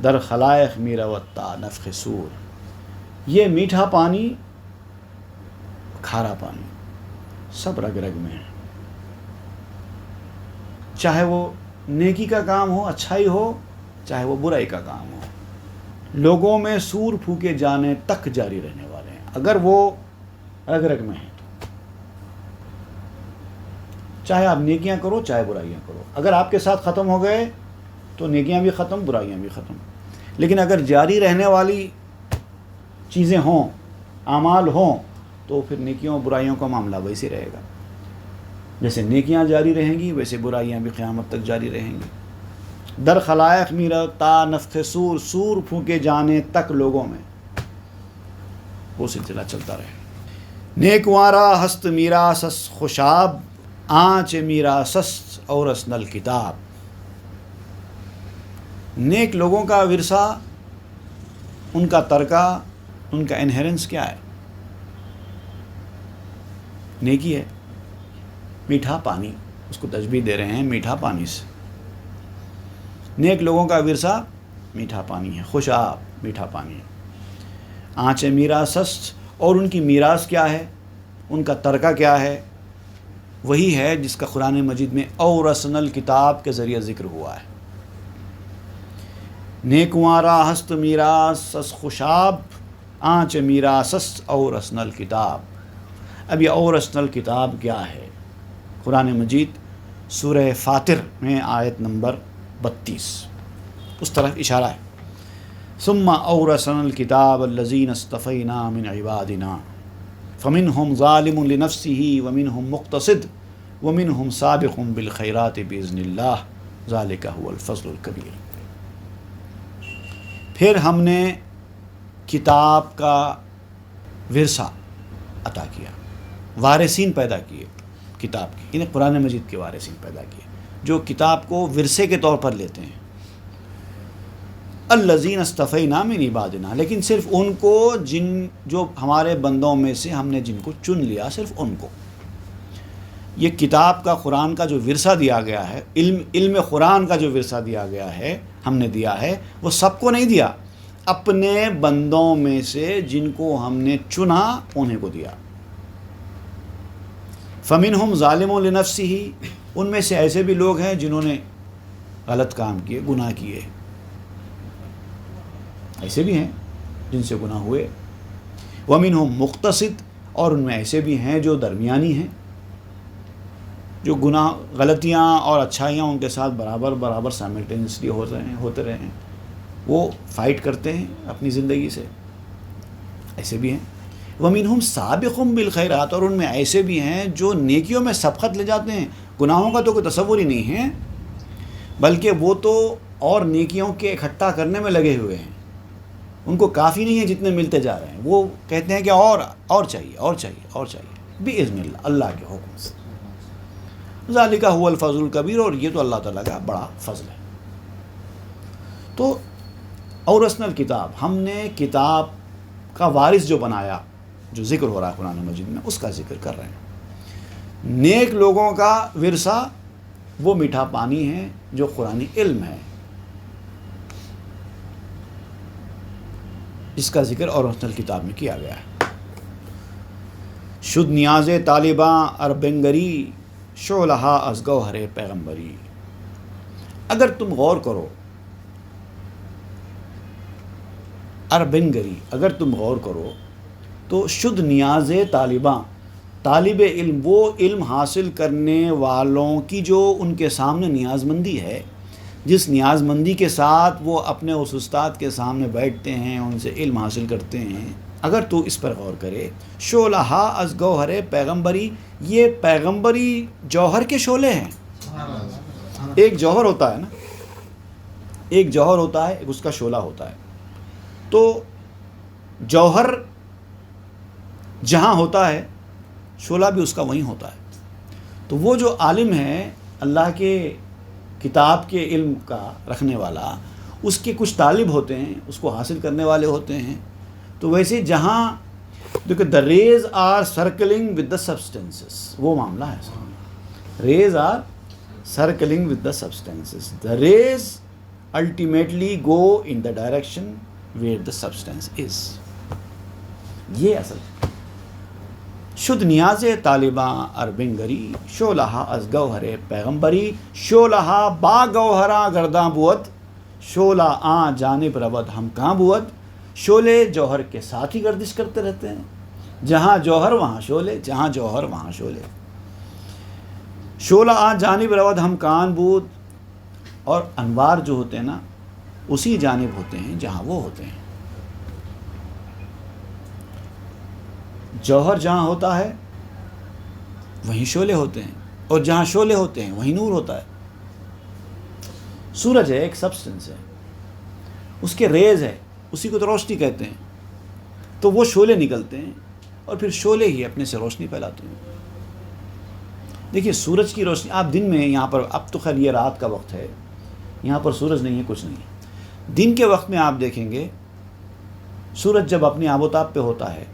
در خلائق میروت تا نفخ سور۔ یہ میٹھا پانی، کھارا پانی سب رگ رگ میں ہے، چاہے وہ نیکی کا کام ہو، اچھائی ہو، چاہے وہ برائی کا کام ہو، لوگوں میں سور پھونکے جانے تک جاری رہنے والے ہیں اگر وہ رگ رگ میں ہیں تو۔ چاہے آپ نیکیاں کرو چاہے برائیاں کرو، اگر آپ کے ساتھ ختم ہو گئے تو نیکیاں بھی ختم، برائیاں بھی ختم۔ لیکن اگر جاری رہنے والی چیزیں ہوں، اعمال ہوں، تو پھر نیکیوں اور برائیوں کا معاملہ ویسے رہے گا، جیسے نیکیاں جاری رہیں گی ویسے برائیاں بھی قیامت تک جاری رہیں گی۔ در خلائق میرا تا نفخ سور، سور پھونکے جانے تک لوگوں میں وہ سلسلہ چلتا رہے۔ نیکوارا ہست میرا سس خوشاب، آنچ میرا سست اور اسنل کتاب۔ نیک لوگوں کا ورثہ، ان کا ترکہ، ان کا انہیرنس کیا ہے؟ نیکی ہے، میٹھا پانی، اس کو تشبیہ دے رہے ہیں میٹھا پانی سے۔ نیک لوگوں کا ورثہ میٹھا پانی ہے، خوشاب میٹھا پانی ہے۔ آنچ میراث، اور ان کی میراث کیا ہے، ان کا ترکہ کیا ہے؟ وہی ہے جس کا قرآن مجید میں اورثنا الکتاب کے ذریعے ذکر ہوا ہے۔ نیکوارا ہست میراث خوشاب، آنچ میراث اورثنا الکتاب۔ اب یہ اورثنا الکتاب کیا ہے؟ قرآن مجید سورہ فاطر میں آیت نمبر 32 اس طرف اشارہ ہے۔ ثم اورثنا الکتاب الذین اصطفینا من عبادنا فمنہم ظالم لنفسہ ومنہم مقتصد ومنہم سابق بالخیرات باذن اللہ ذلک هو الفضل الکبیر۔ پھر ہم نے کتاب کا ورثہ عطا کیا، وارثین پیدا کیے کتاب کے، یعنی قرآن مجید کے وارثین پیدا کیے جو کتاب کو ورثے کے طور پر لیتے ہیں۔ الذین اصطفینا من عبادنا، لیکن صرف ان کو جو ہمارے بندوں میں سے ہم نے جن کو چن لیا، صرف ان کو۔ یہ کتاب کا، قرآن کا جو ورثہ دیا گیا ہے، علم قرآن کا جو ورثہ دیا گیا ہے، ہم نے دیا ہے، وہ سب کو نہیں دیا، اپنے بندوں میں سے جن کو ہم نے چنا انہیں کو دیا۔ فمنہم ظالم لنفسہ، ان میں سے ایسے بھی لوگ ہیں جنہوں نے غلط کام کیے، گناہ کیے، ایسے بھی ہیں جن سے گناہ ہوئے۔ ومنہم مقتصد، اور ان میں ایسے بھی ہیں جو درمیانی ہیں، جو گناہ، غلطیاں اور اچھائیاں ان کے ساتھ برابر سائملٹینیسلی ہوتے رہے ہیں، وہ فائٹ کرتے ہیں اپنی زندگی سے، ایسے بھی ہیں۔ ومنہم سابق بالخیرات، اور ان میں ایسے بھی ہیں جو نیکیوں میں سبقت لے جاتے ہیں، گناہوں کا تو کوئی تصور ہی نہیں ہے، بلکہ وہ تو اور نیکیوں کے اکٹھا کرنے میں لگے ہوئے ہیں، ان کو کافی نہیں ہے جتنے ملتے جا رہے ہیں، وہ کہتے ہیں کہ اور چاہیے اور چاہیے اور چاہیے، باذن اللہ، اللہ کے حکم سے۔ ذالک هو الفضل الکبیر، اور یہ تو اللہ تعالیٰ کا بڑا فضل ہے۔ تو اورثنا الکتاب، ہم نے کتاب کا وارث جو بنایا، جو ذکر ہو رہا ہے قرآن مجید میں، اس کا ذکر کر رہے ہیں۔ نیک لوگوں کا ورثہ وہ میٹھا پانی ہے جو قرآنی علم ہے، جس کا ذکر اوریجنل کتاب میں کیا گیا ہے۔ شد نیاز طالباں اربنگری شعلہا از گوہر پیغمبری۔ اگر تم غور کرو، اربنگری، اگر تم غور کرو تو شد نیاز طالباں، طالب علم، وہ علم حاصل کرنے والوں کی جو ان کے سامنے نیاز مندی ہے، جس نیاز مندی کے ساتھ وہ اپنے اس استاد کے سامنے بیٹھتے ہیں، ان سے علم حاصل کرتے ہیں، اگر تو اس پر غور کرے، شعلہا از گوہر پیغمبری، یہ پیغمبری جوہر کے شعلے ہیں۔ ایک جوہر ہوتا ہے نا، ایک جوہر ہوتا ہے، ایک اس کا شعلہ ہوتا ہے۔ تو جوہر جہاں ہوتا ہے شعلہ بھی اس کا وہیں ہوتا ہے۔ تو وہ جو عالم ہے اللہ کے کتاب کے علم کا رکھنے والا، اس کے کچھ طالب ہوتے ہیں، اس کو حاصل کرنے والے ہوتے ہیں۔ تو ویسے جہاں دیکھو the rays are circling with the substances، وہ معاملہ ہے، rays are circling with the substances، the rays ultimately go in the direction where the substance is۔ یہ اصل شد نیاز طالباں اربنگری شعلہا از گوہر پیغمبری، شعلہا با گوہراں گرداں بود، شعلہ آ جانب رود ہم کہاں بود۔ شعلے جوہر کے ساتھ ہی گردش کرتے رہتے ہیں، جہاں جوہر وہاں شعلے، جہاں جوہر وہاں شعلے۔ شعلہ آ جانب رود ہم کان بود، اور انوار جو ہوتے ہیں نا اسی جانب ہوتے ہیں جہاں وہ ہوتے ہیں۔ جوہر جہاں ہوتا ہے وہیں شعلے ہوتے ہیں، اور جہاں شعلے ہوتے ہیں وہیں نور ہوتا ہے۔ سورج ہے، ایک سبسٹنس ہے، اس کے ریز ہے، اسی کو تو روشنی کہتے ہیں۔ تو وہ شعلے نکلتے ہیں اور پھر شعلے ہی اپنے سے روشنی پھیلاتے ہیں۔ دیکھیے سورج کی روشنی، آپ دن میں یہاں پر، اب تو خیر یہ رات کا وقت ہے، یہاں پر سورج نہیں ہے، کچھ نہیں ہے۔ دن کے وقت میں آپ دیکھیں گے سورج جب اپنی آب و تاب پہ ہوتا ہے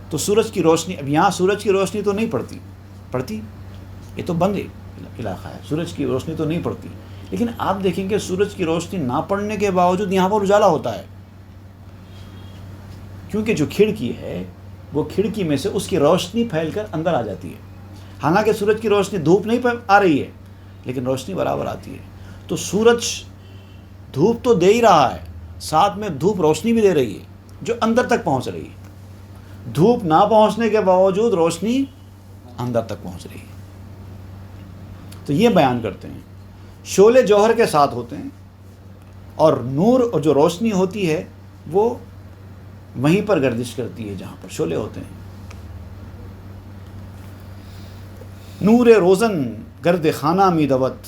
تو سورج کی روشنی، اب یہاں سورج کی روشنی تو نہیں پڑتی، یہ تو بند علاقہ ہے، سورج کی روشنی تو نہیں پڑتی، لیکن آپ دیکھیں گے سورج کی روشنی نہ پڑنے کے باوجود یہاں پر اجالا ہوتا ہے، کیونکہ جو کھڑکی ہے وہ کھڑکی میں سے اس کی روشنی پھیل کر اندر آ جاتی ہے۔ حالانکہ سورج کی روشنی دھوپ نہیں آ رہی ہے لیکن روشنی برابر آتی ہے۔ تو سورج دھوپ تو دے ہی رہا ہے، ساتھ میں دھوپ روشنی بھی دے رہی ہے جو اندر تک پہنچ رہی ہے۔ دھوپ نہ پہنچنے کے باوجود روشنی اندر تک پہنچ رہی ہے۔ تو یہ بیان کرتے ہیں شعلے جوہر کے ساتھ ہوتے ہیں، اور نور اور جو روشنی ہوتی ہے وہ وہیں پر گردش کرتی ہے جہاں پر شعلے ہوتے ہیں۔ نور روزن گرد خانہ می دوت،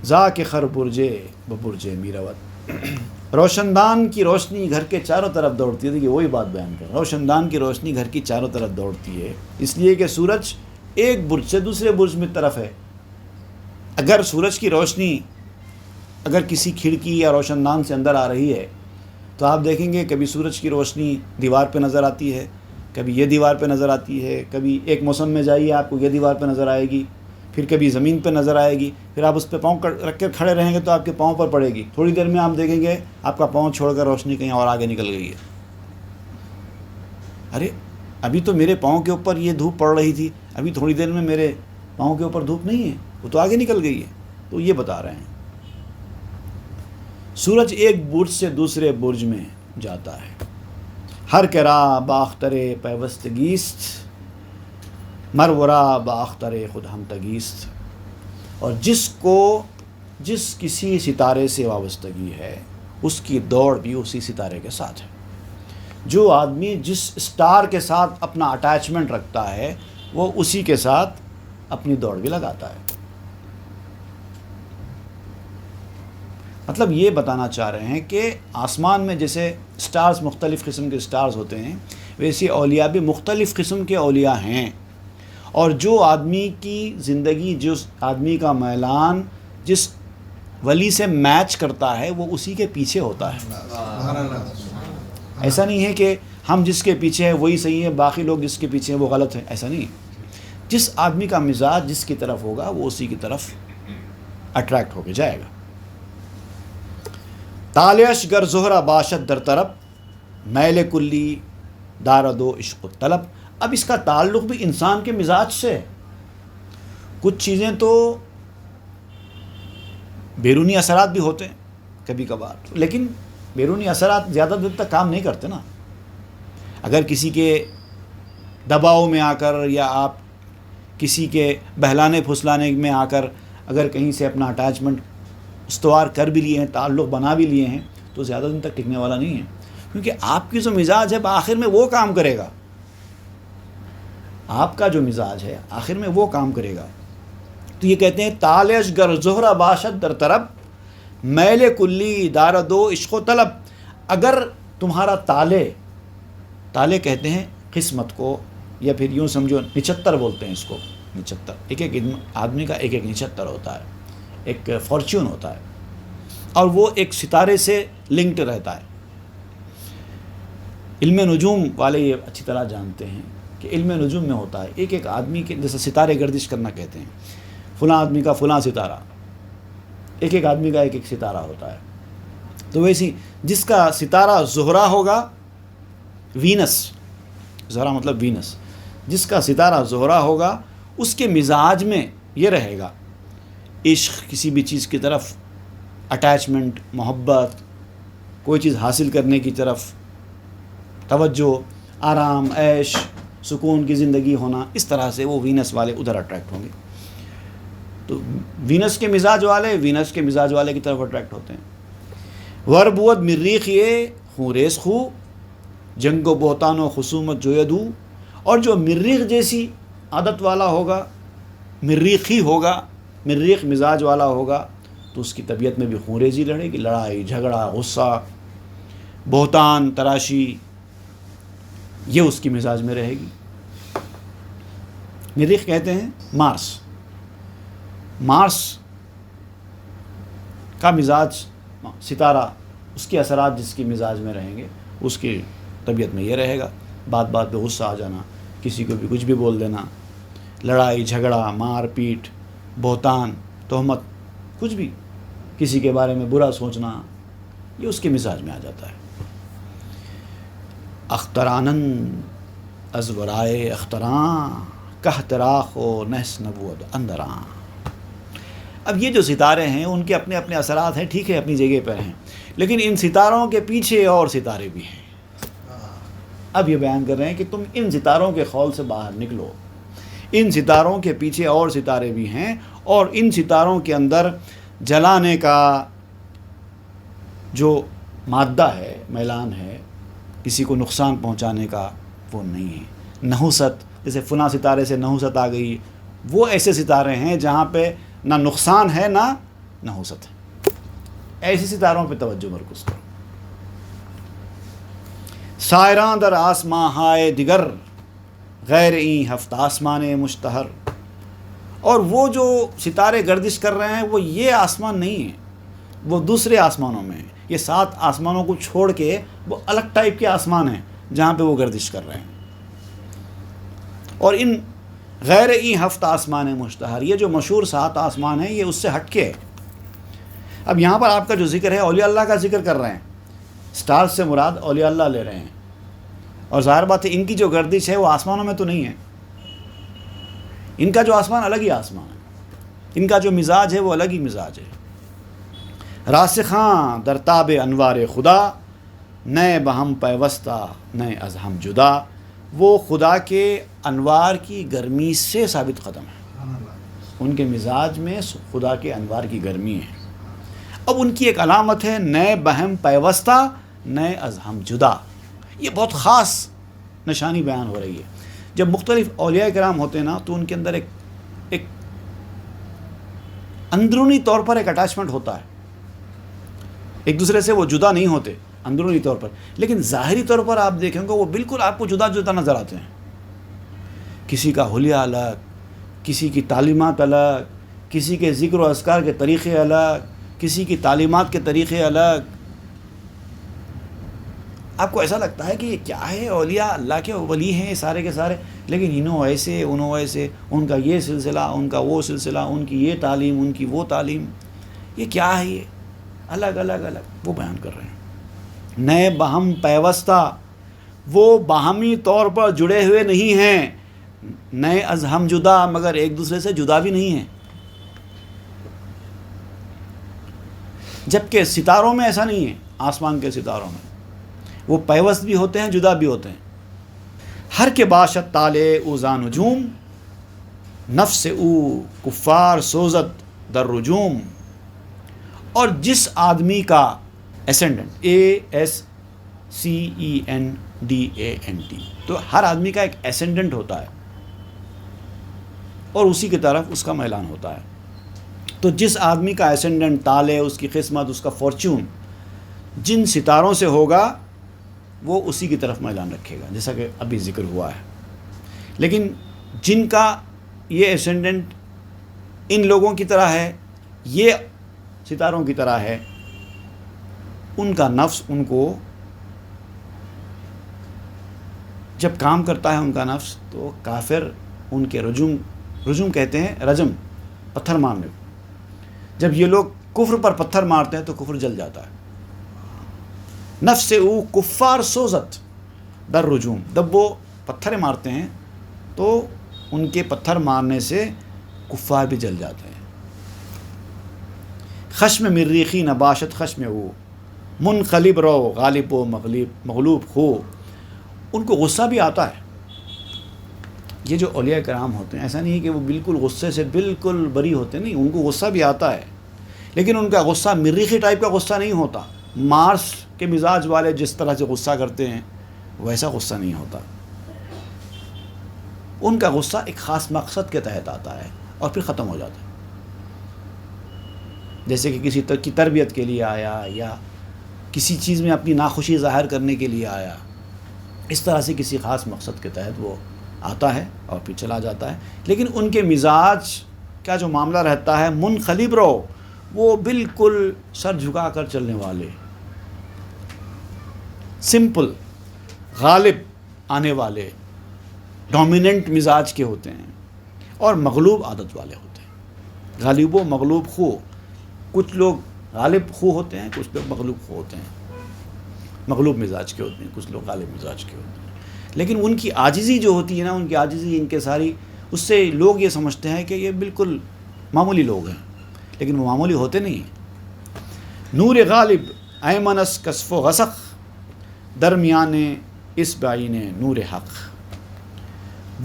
زا کے خر برجے ببرجے می روت۔ روشندان کی روشنی گھر کے چاروں طرف دوڑتی ہے۔ دیکھیے وہی بات بیان کر، روشندان کی روشنی گھر کی چاروں طرف دوڑتی ہے، اس لیے کہ سورج ایک برج سے دوسرے برج میں طرف ہے۔ اگر سورج کی روشنی اگر کسی کھڑکی یا روشندان سے اندر آ رہی ہے تو آپ دیکھیں گے کبھی سورج کی روشنی دیوار پہ نظر آتی ہے، کبھی یہ دیوار پہ نظر آتی ہے، کبھی ایک موسم میں جائیے آپ کو یہ دیوار پہ نظر آئے گی، پھر کبھی زمین پہ نظر آئے گی، پھر آپ اس پہ پاؤں رکھ کر کھڑے رہیں گے تو آپ کے پاؤں پر پڑے گی، تھوڑی دیر میں آپ دیکھیں گے آپ کا پاؤں چھوڑ کر روشنی کہیں اور آگے نکل گئی ہے۔ ارے ابھی تو میرے پاؤں کے اوپر یہ دھوپ پڑ رہی تھی، ابھی تھوڑی دیر میں میرے پاؤں کے اوپر دھوپ نہیں ہے، وہ تو آگے نکل گئی ہے۔ تو یہ بتا رہے ہیں سورج ایک برج سے دوسرے برج میں جاتا ہے۔ ہر کرا باختر پیوستگیست، مرورا باختر خود ہم تگیست۔ اور جس کسی ستارے سے وابستگی ہے اس کی دوڑ بھی اسی ستارے کے ساتھ ہے۔ جو آدمی جس اسٹار کے ساتھ اپنا اٹیچمنٹ رکھتا ہے وہ اسی کے ساتھ اپنی دوڑ بھی لگاتا ہے۔ مطلب یہ بتانا چاہ رہے ہیں کہ آسمان میں جیسے سٹارز مختلف قسم کے سٹارز ہوتے ہیں، ویسے اولیاء بھی مختلف قسم کے اولیاء ہیں، اور جو آدمی کی زندگی، جس آدمی کا میلان جس ولی سے میچ کرتا ہے وہ اسی کے پیچھے ہوتا ہے۔ ایسا نہیں ہے کہ ہم جس کے پیچھے ہیں وہی صحیح ہے، باقی لوگ جس کے پیچھے ہیں وہ غلط ہیں، ایسا نہیں ہے۔ جس آدمی کا مزاج جس کی طرف ہوگا وہ اسی کی طرف اٹریکٹ ہو کے جائے گا۔ طالعش گر زہرہ باشد در طرب میل کلی دارد و عشق و طلب. اب اس کا تعلق بھی انسان کے مزاج سے ہے. کچھ چیزیں تو بیرونی اثرات بھی ہوتے ہیں کبھی کبھار، لیکن بیرونی اثرات زیادہ دیر تک کام نہیں کرتے نا. اگر کسی کے دباؤ میں آ کر یا آپ کسی کے بہلانے پھسلانے میں آ کر اگر کہیں سے اپنا اٹیچمنٹ استوار کر بھی لیے ہیں، تعلق بنا بھی لیے ہیں، تو زیادہ دن تک ٹکنے والا نہیں ہے. کیونکہ آپ کی جو مزاج ہے آخر میں وہ کام کرے گا. آپ کا جو مزاج ہے آخر میں وہ کام کرے گا. تو یہ کہتے ہیں طالعش گر زہرہ باشد در طرب میل کلی دارد و عشق و طلب. اگر تمہارا تالے کہتے ہیں قسمت کو، یا پھر یوں سمجھو نچھتر بولتے ہیں اس کو. نچھتر ایک آدمی کا ایک نچھتر ہوتا ہے، ایک فارچون ہوتا ہے، اور وہ ایک ستارے سے لنکڈ رہتا ہے. علم نجوم والے یہ اچھی طرح جانتے ہیں کہ علم نجوم میں ہوتا ہے ایک آدمی کے، جیسے ستارے گردش کرنا کہتے ہیں، فلاں آدمی کا فلاں ستارہ، ایک آدمی کا ایک ستارہ ہوتا ہے. تو ویسی جس کا ستارہ زہرہ ہوگا، وینس، زہرہ مطلب وینس، جس کا ستارہ زہرہ ہوگا اس کے مزاج میں یہ رہے گا عشق، کسی بھی چیز کی طرف اٹیچمنٹ، محبت، کوئی چیز حاصل کرنے کی طرف توجہ، آرام، عیش، سکون کی زندگی ہونا. اس طرح سے وہ وینس والے ادھر اٹریکٹ ہوں گے. تو وینس کے مزاج والے وینس کے مزاج والے کی طرف اٹریکٹ ہوتے ہیں. وربود مریخ یہ خوں ریس خو جنگ و بہتان و خصومت جو یدو. اور جو مریخ جیسی عادت والا ہوگا، مریخی ہوگا، مریخ مزاج والا ہوگا، تو اس کی طبیعت میں بھی خونریزی لڑے گی. لڑائی جھگڑا، غصہ، بہتان، تراشی، یہ اس کی مزاج میں رہے گی. مریخ کہتے ہیں مارس کا مزاج، ستارہ، اس کے اثرات جس کی مزاج میں رہیں گے اس کی طبیعت میں یہ رہے گا. بات پہ غصہ آ جانا، کسی کو بھی کچھ بھی بول دینا، لڑائی جھگڑا، مار پیٹ، بہتان، تہمت، کچھ بھی، کسی کے بارے میں برا سوچنا، یہ اس کے مزاج میں آ جاتا ہے. اخترانن از ورائے اختراں کہتراخ و نحس نبود اندراں. اب یہ جو ستارے ہیں ان کے اپنے اپنے اثرات ہیں، ٹھیک ہے، اپنی جگہ پر ہیں، لیکن ان ستاروں کے پیچھے اور ستارے بھی ہیں. اب یہ بیان کر رہے ہیں کہ تم ان ستاروں کے خول سے باہر نکلو. ان ستاروں کے پیچھے اور ستارے بھی ہیں، اور ان ستاروں کے اندر جلانے کا جو مادہ ہے، میلان ہے، کسی کو نقصان پہنچانے کا وہ نہیں ہے. نحوست، جیسے فلاں ستارے سے نحوست آ گئی، وہ ایسے ستارے ہیں جہاں پہ نہ نقصان ہے نہ نحوست ہے. ایسے ستاروں پہ توجہ مرکوز کرو. سائراں در آسماں ہائے دیگر غیر این ہفت آسمان مشتہر. اور وہ جو ستارے گردش کر رہے ہیں وہ یہ آسمان نہیں ہے، وہ دوسرے آسمانوں میں ہیں. یہ 7 آسمانوں کو چھوڑ کے وہ الگ ٹائپ کے آسمان ہیں جہاں پہ وہ گردش کر رہے ہیں. اور ان غیر این ہفت آسمان مشتہر، یہ جو مشہور 7 آسمان ہیں، یہ اس سے ہٹ کے ہے. اب یہاں پر آپ کا جو ذکر ہے اولیاء اللہ کا ذکر کر رہے ہیں. سٹار سے مراد اولیاء اللہ لے رہے ہیں، اور ظاہر بات ہے ان کی جو گردش ہے وہ آسمانوں میں تو نہیں ہے. ان کا جو آسمان الگ ہی آسمان ہے، ان کا جو مزاج ہے وہ الگ ہی مزاج ہے. راسخاں در تاب انوار خدا نئے بہم پیوستہ نئے از ہم جدا. وہ خدا کے انوار کی گرمی سے ثابت قدم ہے. ان کے مزاج میں خدا کے انوار کی گرمی ہے. اب ان کی ایک علامت ہے نئے بہم پیوستہ نئے از ہم جدا. یہ بہت خاص نشانی بیان ہو رہی ہے. جب مختلف اولیاء کرام ہوتے ہیں نا تو ان کے اندر ایک اندرونی طور پر ایک اٹیچمنٹ ہوتا ہے. ایک دوسرے سے وہ جدا نہیں ہوتے اندرونی طور پر، لیکن ظاہری طور پر آپ دیکھیں گے وہ بالکل آپ کو جدا جدا نظر آتے ہیں. کسی کا حلیہ الگ، کسی کی تعلیمات الگ، کسی کے ذکر و اذکار کے طریقے الگ، کسی کی تعلیمات کے طریقے الگ. آپ کو ایسا لگتا ہے کہ یہ کیا ہے، اولیاء اللہ کے ولی ہیں سارے کے سارے، لیکن انہوں ایسے انہوں ایسے، ان کا یہ سلسلہ، ان کا وہ سلسلہ، ان کی یہ تعلیم، ان کی وہ تعلیم، یہ کیا ہے یہ؟ الگ الگ الگ وہ بیان کر رہے ہیں. نئے باہم پیوستہ، وہ باہمی طور پر جڑے ہوئے نہیں ہیں. نئے از ہم جدا، مگر ایک دوسرے سے جدا بھی نہیں ہیں. جبکہ ستاروں میں ایسا نہیں ہے. آسمان کے ستاروں میں وہ پیوست بھی ہوتے ہیں، جدا بھی ہوتے ہیں. ہر کے باشد تالے او زا نجوم، نفس او کفار سوزت در رجوم. اور جس آدمی کا اسینڈنٹ، ASCENDANT، تو ہر آدمی کا ایک اسینڈنٹ ہوتا ہے اور اسی کی طرف اس کا میلان ہوتا ہے. تو جس آدمی کا اسینڈنٹ، تالے، اس کی قسمت، اس کا فارچون جن ستاروں سے ہوگا وہ اسی کی طرف میلان رکھے گا، جیسا کہ ابھی ذکر ہوا ہے. لیکن جن کا یہ اسینڈنٹ ان لوگوں کی طرح ہے، یہ ستاروں کی طرح ہے، ان کا نفس ان کو جب کام کرتا ہے، ان کا نفس، تو کافر ان کے رجوم کہتے ہیں، رجم، پتھر مارنے کو. جب یہ لوگ کفر پر پتھر مارتے ہیں تو کفر جل جاتا ہے. نفس او کفار سوزت در رجوم، جب وہ پتھر مارتے ہیں تو ان کے پتھر مارنے سے کفار بھی جل جاتے ہیں. خشم مریخی نباشت خشم او، منقلب رو غالب و مغلوب ہو. ان کو غصہ بھی آتا ہے. یہ جو اولیاء کرام ہوتے ہیں، ایسا نہیں ہے کہ وہ بالکل غصے سے بالکل بری ہوتے، نہیں، ان کو غصہ بھی آتا ہے. لیکن ان کا غصہ مریخی ٹائپ کا غصہ نہیں ہوتا. مارس کے مزاج والے جس طرح سے غصہ کرتے ہیں ویسا غصہ نہیں ہوتا. ان کا غصہ ایک خاص مقصد کے تحت آتا ہے اور پھر ختم ہو جاتا ہے. جیسے کہ کسی کی تربیت کے لیے آیا یا کسی چیز میں اپنی ناخوشی ظاہر کرنے کے لیے آیا، اس طرح سے کسی خاص مقصد کے تحت وہ آتا ہے اور پھر چلا جاتا ہے. لیکن ان کے مزاج کا جو معاملہ رہتا ہے، منقلب رو، وہ بالکل سر جھکا کر چلنے والے، سمپل، غالب آنے والے، ڈومیننٹ مزاج کے ہوتے ہیں اور مغلوب عادت والے ہوتے ہیں. غالب و مغلوب خو، کچھ لوگ غالب خو ہوتے ہیں، کچھ لوگ مغلوب خو ہوتے ہیں. مغلوب مزاج کے ہوتے ہیں، کچھ لوگ غالب مزاج کے ہوتے ہیں. لیکن ان کی عاجزی جو ہوتی ہے نا، ان کی عاجزی، ان کے ساری، اس سے لوگ یہ سمجھتے ہیں کہ یہ بالکل معمولی لوگ ہیں، لیکن وہ معمولی ہوتے نہیں ہیں. نور غالب ایمنس کسف و غسق، درمیان اس بعین نور حق.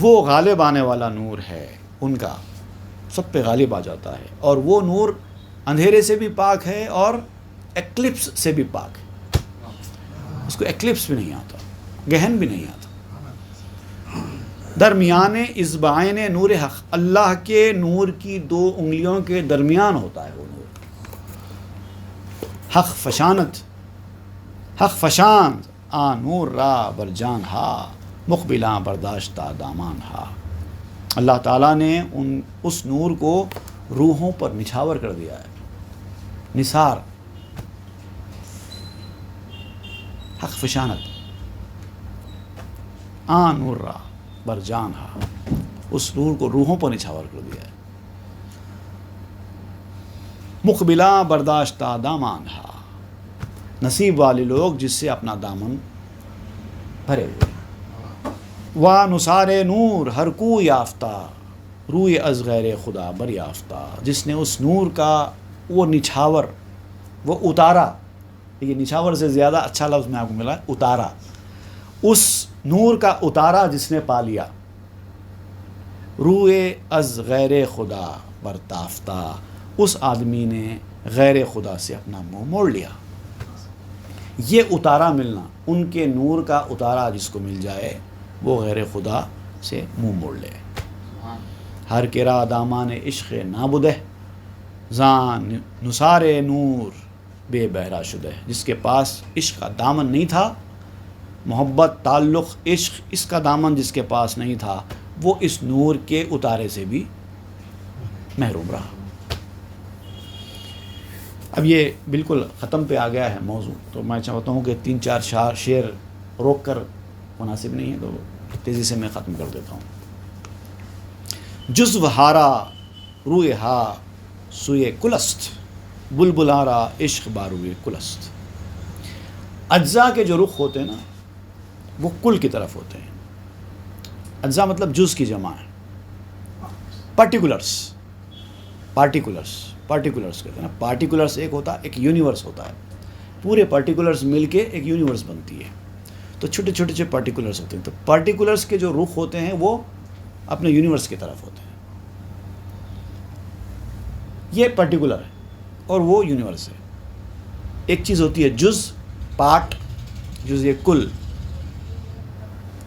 وہ غالب آنے والا نور ہے، ان کا سب پہ غالب آ جاتا ہے، اور وہ نور اندھیرے سے بھی پاک ہے اور ایکلپس سے بھی پاک ہے. اس کو ایکلپس بھی نہیں آتا، گہن بھی نہیں آتا. درمیان اصبعین نور حق، اللہ کے نور کی 2 انگلیوں کے درمیان ہوتا ہے وہ نور. حق فشانت، حق فشاند آ نور را برجان ہا، مقبلاں برداشتہ دامان ہا. اللہ تعالیٰ نے اس نور کو روحوں پر نچھاور کر دیا ہے، نثار. حق فشانت آ نور را برجان ہا، اس نور کو روحوں پر نچھاور کر دیا ہے. مقبلاں برداشتہ دامان ہا، نصیب والے لوگ جس سے اپنا دامن بھرے ہوئے. وا نثار نور ہر کو یافتہ، روئے از غیر خدا بر یافتہ. جس نے اس نور کا وہ نچھاور، وہ اتارا، یہ نچھاور سے زیادہ اچھا لفظ میں آپ کو ملا، اتارا. اس نور کا اتارا جس نے پا لیا، روئے از غیر خدا برتافتہ، اس آدمی نے غیر خدا سے اپنا منہ موڑ لیا. یہ اتارا ملنا، ان کے نور کا اتارا جس کو مل جائے وہ غیر خدا سے منہ موڑ لے. ہر کرا دامان عشق نابدہ، زان نثار نور بے بہرا شدہ. جس کے پاس عشق کا دامن نہیں تھا، محبت، تعلق، عشق، اس کا دامن جس کے پاس نہیں تھا، وہ اس نور کے اتارے سے بھی محروم رہا. اب یہ بالکل ختم پہ آ گیا ہے موضوع، تو میں چاہتا ہوں کہ 3-4 شعر روک کر مناسب نہیں ہے، تو تیزی سے میں ختم کر دیتا ہوں. جزو ہارا روئے ہا سوئے کلست، بلبلا را عشق باروئے کلست. اجزاء کے جو رخ ہوتے ہیں نا وہ کل کی طرف ہوتے ہیں. اجزاء مطلب جز کی جمع ہے. پارٹیکولرس کہتے ہیں نا. پارٹیکولرس ایک ہوتا ہے, ایک یونیورس ہوتا ہے. پورے پارٹیکولرس مل کے ایک یونیورس بنتی ہے. تو چھوٹے چھوٹے پارٹیکولرس ہوتے ہیں. تو پارٹیکولرس کے جو رخ ہوتے ہیں وہ اپنے یونیورس کی طرف ہوتے ہیں. یہ پارٹیکولر ہے اور وہ یونیورس ہے. ایک چیز ہوتی ہے جز, پارٹ, جز یہ کل,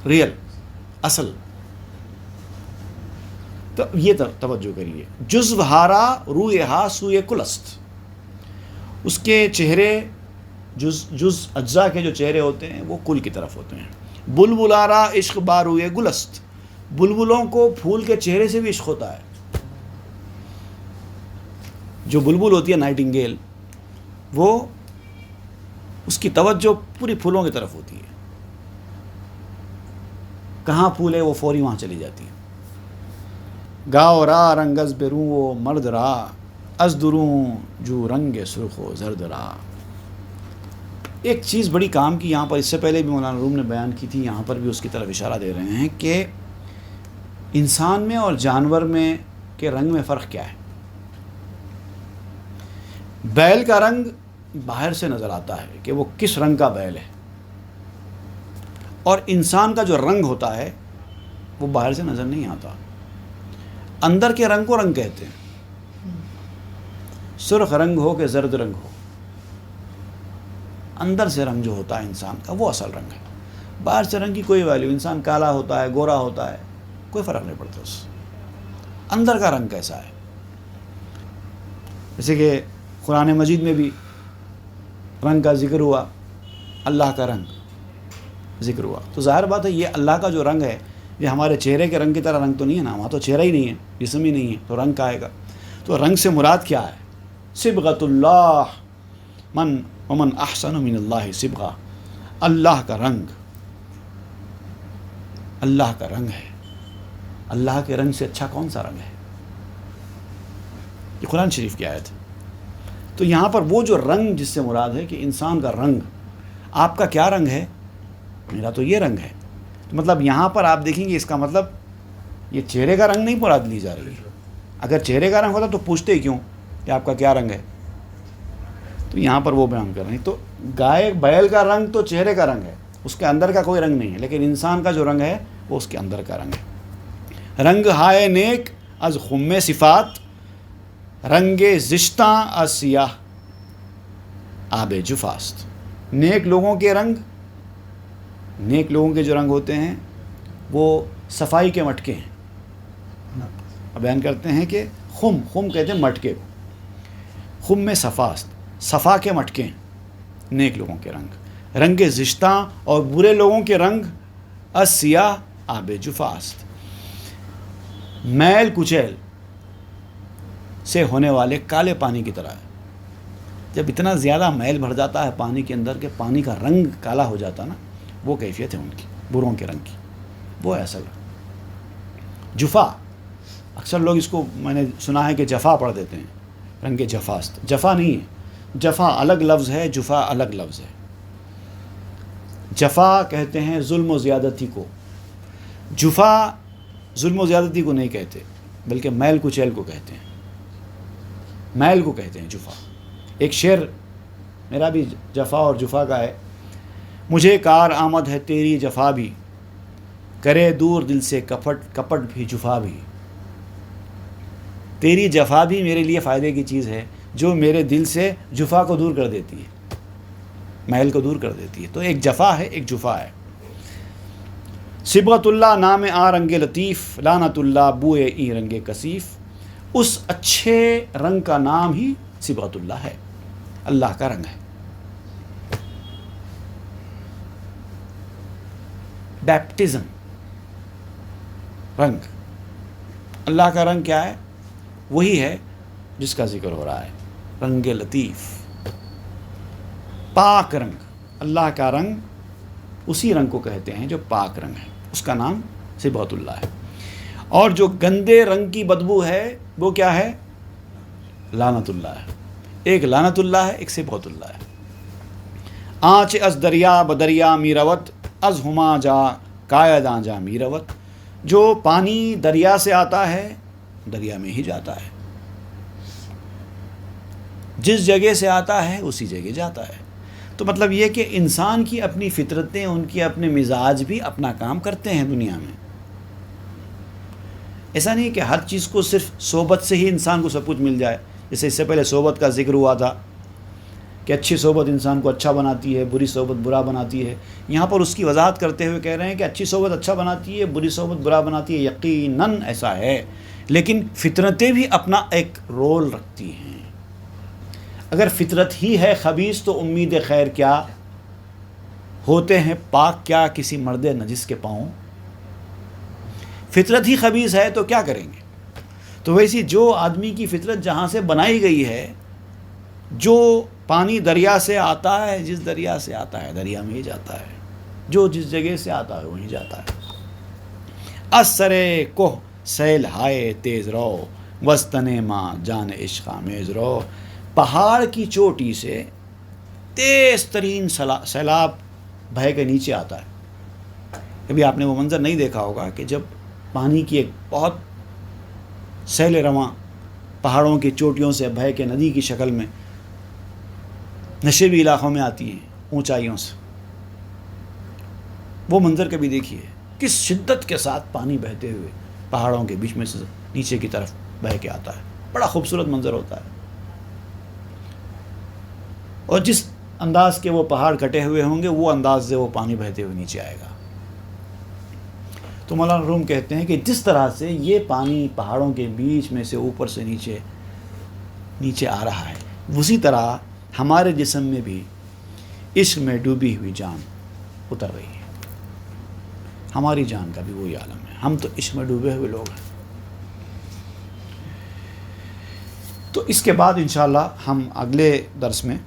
ریئل, اصل. تو یہ توجہ کریے. جزو ہارا روئے ہا سوئے کلست. اس کے چہرے جز اجزاء کے جو چہرے ہوتے ہیں وہ کل کی طرف ہوتے ہیں. بلبلارا عشق باروئے گلست. بلبلوں کو پھول کے چہرے سے بھی عشق ہوتا ہے. جو بلبل ہوتی ہے نائٹنگیل, وہ اس کی توجہ پوری پھولوں کی طرف ہوتی ہے. کہاں پھول ہے وہ فوری وہاں چلی جاتی ہے. گاؤ را رنگ از بروں وہ مرد را از دروں جو رنگ سرخ و زرد را. ایک چیز بڑی کام کی یہاں پر, اس سے پہلے بھی مولانا روم نے بیان کی تھی, یہاں پر بھی اس کی طرف اشارہ دے رہے ہیں کہ انسان میں اور جانور میں کے رنگ میں فرق کیا ہے. بیل کا رنگ باہر سے نظر آتا ہے کہ وہ کس رنگ کا بیل ہے, اور انسان کا جو رنگ ہوتا ہے وہ باہر سے نظر نہیں آتا. اندر کے رنگ کو رنگ کہتے ہیں. سرخ رنگ ہو کہ زرد رنگ ہو, اندر سے رنگ جو ہوتا ہے انسان کا وہ اصل رنگ ہے. باہر سے رنگ کی کوئی ویلیو, انسان کالا ہوتا ہے, گورا ہوتا ہے, کوئی فرق نہیں پڑتا اس. اندر کا رنگ کیسا ہے. جیسے کہ قرآن مجید میں بھی رنگ کا ذکر ہوا, اللہ کا رنگ ذکر ہوا. تو ظاہر بات ہے یہ اللہ کا جو رنگ ہے یہ ہمارے چہرے کے رنگ کی طرح رنگ تو نہیں ہے نا. وہاں تو چہرہ ہی نہیں ہے, جسم ہی نہیں ہے, تو رنگ کا آئے گا. تو رنگ سے مراد کیا ہے؟ صبغۃ اللہ, من ومن احسن من اللہ صبغہ. اللہ کا رنگ, اللہ کا رنگ ہے. اللہ کے رنگ سے اچھا کون سا رنگ ہے؟ یہ قرآن شریف کی آیت ہے. تو یہاں پر وہ جو رنگ جس سے مراد ہے کہ انسان کا رنگ, آپ کا کیا رنگ ہے؟ میرا تو یہ رنگ ہے. تو مطلب یہاں پر آپ دیکھیں گے اس کا مطلب یہ چہرے کا رنگ نہیں مراد لی جا رہی ہے. اگر چہرے کا رنگ ہوتا تو پوچھتے کیوں کہ آپ کا کیا رنگ ہے. تو یہاں پر وہ بیان کر رہے ہیں. تو گائے بیل کا رنگ تو چہرے کا رنگ ہے, اس کے اندر کا کوئی رنگ نہیں ہے. لیکن انسان کا جو رنگ ہے وہ اس کے اندر کا رنگ ہے. رنگ ہائے نیک از خم صفات, رنگ زشتاں از سیاہ آب جفاست. نیک لوگوں کے رنگ, نیک لوگوں کے جو رنگ ہوتے ہیں وہ صفائی کے مٹکے ہیں. بیان کرتے ہیں کہ خم کہتے ہیں مٹکے کو. خم میں صفاست, صفا کے مٹکے ہیں نیک لوگوں کے رنگ. رنگ زشتاں اور برے لوگوں کے رنگ از سیاہ آب جفاست, میل کچیل سے ہونے والے کالے پانی کی طرح ہے. جب اتنا زیادہ میل بھر جاتا ہے پانی کے اندر کہ پانی کا رنگ کالا ہو جاتا نا, وہ کیفیت ہے ان کی, بروں کے رنگ کی, وہ ہے اصل. جفا, اکثر لوگ اس کو میں نے سنا ہے کہ جفا پڑھ دیتے ہیں, رنگ جفاست. جفا نہیں ہے, جفا الگ لفظ ہے, جفا الگ لفظ ہے. جفا کہتے ہیں ظلم و زیادتی کو, جفا ظلم و زیادتی کو نہیں کہتے بلکہ میل کچیل کو کہتے ہیں. میل کو کہتے ہیں جفا. ایک شعر میرا بھی جفا اور جفا کا ہے. مجھے کار آمد ہے تیری جفا بھی, کرے دور دل سے کپٹ بھی جفا بھی. تیری جفا بھی میرے لیے فائدے کی چیز ہے جو میرے دل سے جفا کو دور کر دیتی ہے, میل کو دور کر دیتی ہے. تو ایک جفا ہے, ایک جفا ہے. صبغۃ اللہ نام آ رنگ لطیف, لعنت اللہ بوئے ای رنگ کثیف. اس اچھے رنگ کا نام ہی صبغۃ اللہ ہے, اللہ کا رنگ ہے. بیپٹزم, رنگ, اللہ کا رنگ کیا ہے؟ وہی ہے جس کا ذکر ہو رہا ہے, رنگ لطیف, پاک رنگ. اللہ کا رنگ اسی رنگ کو کہتے ہیں جو پاک رنگ ہے, اس کا نام صبغۃ اللہ ہے. اور جو گندے رنگ کی بدبو ہے وہ کیا ہے؟ لعنت اللہ ہے. ایک لعنت اللہ ہے، ایک صبغۃ اللہ ہے۔ آنچ از دریا بدریا میروت از ہما جا قائداں جا میروت، جو پانی دریا سے آتا ہے دریا میں ہی جاتا ہے، جس جگہ سے آتا ہے اسی جگہ جاتا ہے۔ تو مطلب یہ کہ انسان کی اپنی فطرتیں، ان کے اپنے مزاج بھی اپنا کام کرتے ہیں دنیا میں۔ ایسا نہیں کہ ہر چیز کو صرف صحبت سے ہی انسان کو سب کچھ مل جائے۔ جیسے اس سے پہلے صحبت کا ذکر ہوا تھا کہ اچھی صحبت انسان کو اچھا بناتی ہے، بری صحبت برا بناتی ہے۔ یہاں پر اس کی وضاحت کرتے ہوئے کہہ رہے ہیں کہ اچھی صحبت اچھا بناتی ہے، بری صحبت برا بناتی ہے، یقیناً ایسا ہے، لیکن فطرتیں بھی اپنا ایک رول رکھتی ہیں۔ اگر فطرت ہی ہے خبیث تو امید خیر کیا، ہوتے ہیں پاک کیا کسی مرد نجس کے پاؤں۔ فطرت ہی خبیث ہے تو کیا کریں گے؟ تو ویسی جو آدمی کی فطرت جہاں سے بنائی گئی ہے، جو پانی دریا سے آتا ہے، جس دریا سے آتا ہے دریا میں ہی جاتا ہے، جو جس جگہ سے آتا ہے وہیں جاتا ہے۔ اسرے کوہ سیل ہائے تیز رو، وسطن ماں جان عشق آمیز رو، پہاڑ کی چوٹی سے تیز ترین سیلاب بہہ کے نیچے آتا ہے۔ کبھی آپ نے وہ منظر نہیں دیکھا ہوگا کہ جب پانی کی ایک بہت سیل رواں پہاڑوں کی چوٹیوں سے بہہ کے ندی کی شکل میں نشیبی علاقوں میں آتی ہیں اونچائیوں سے، وہ منظر کبھی دیکھیے، کس شدت کے ساتھ پانی بہتے ہوئے پہاڑوں کے بیچ میں سے نیچے کی طرف بہہ کے آتا ہے۔ بڑا خوبصورت منظر ہوتا ہے، اور جس انداز کے وہ پہاڑ کٹے ہوئے ہوں گے وہ انداز سے وہ پانی بہتے ہوئے نیچے آئے گا۔ تو مولانا روم کہتے ہیں کہ جس طرح سے یہ پانی پہاڑوں کے بیچ میں سے اوپر سے نیچے آ رہا ہے، اسی طرح ہمارے جسم میں بھی عشق میں ڈوبی ہوئی جان اتر رہی ہے۔ ہماری جان کا بھی وہی عالم ہے، ہم تو عشق میں ڈوبے ہوئے لوگ ہیں۔ تو اس کے بعد انشاءاللہ ہم اگلے درس میں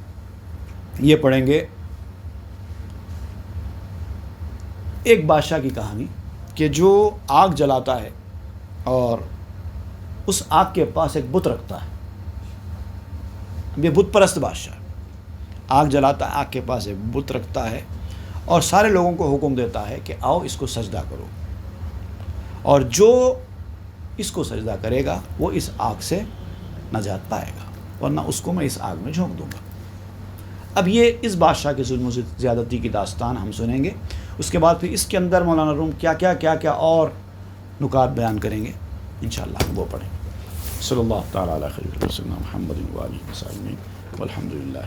یہ پڑھیں گے ایک بادشاہ کی کہانی کہ جو آگ جلاتا ہے اور اس آگ کے پاس ایک بت رکھتا ہے۔ یہ بت پرست بادشاہ آگ جلاتا ہے، آگ کے پاس ایک بت رکھتا ہے اور سارے لوگوں کو حکم دیتا ہے کہ آؤ اس کو سجدہ کرو، اور جو اس کو سجدہ کرے گا وہ اس آگ سے نجات پائے گا، ورنہ اس کو میں اس آگ میں جھونک دوں گا۔ اب یہ اس بادشاہ کے ظلم و زیادتی کی داستان ہم سنیں گے، اس کے بعد پھر اس کے اندر مولانا روم کیا اور نکات بیان کریں گے انشاءاللہ ہم وہ پڑھیں گے۔ صلی اللہ تعالیٰ علیہ وسلم محمد و آلہ وصحبہ والحمد للہ۔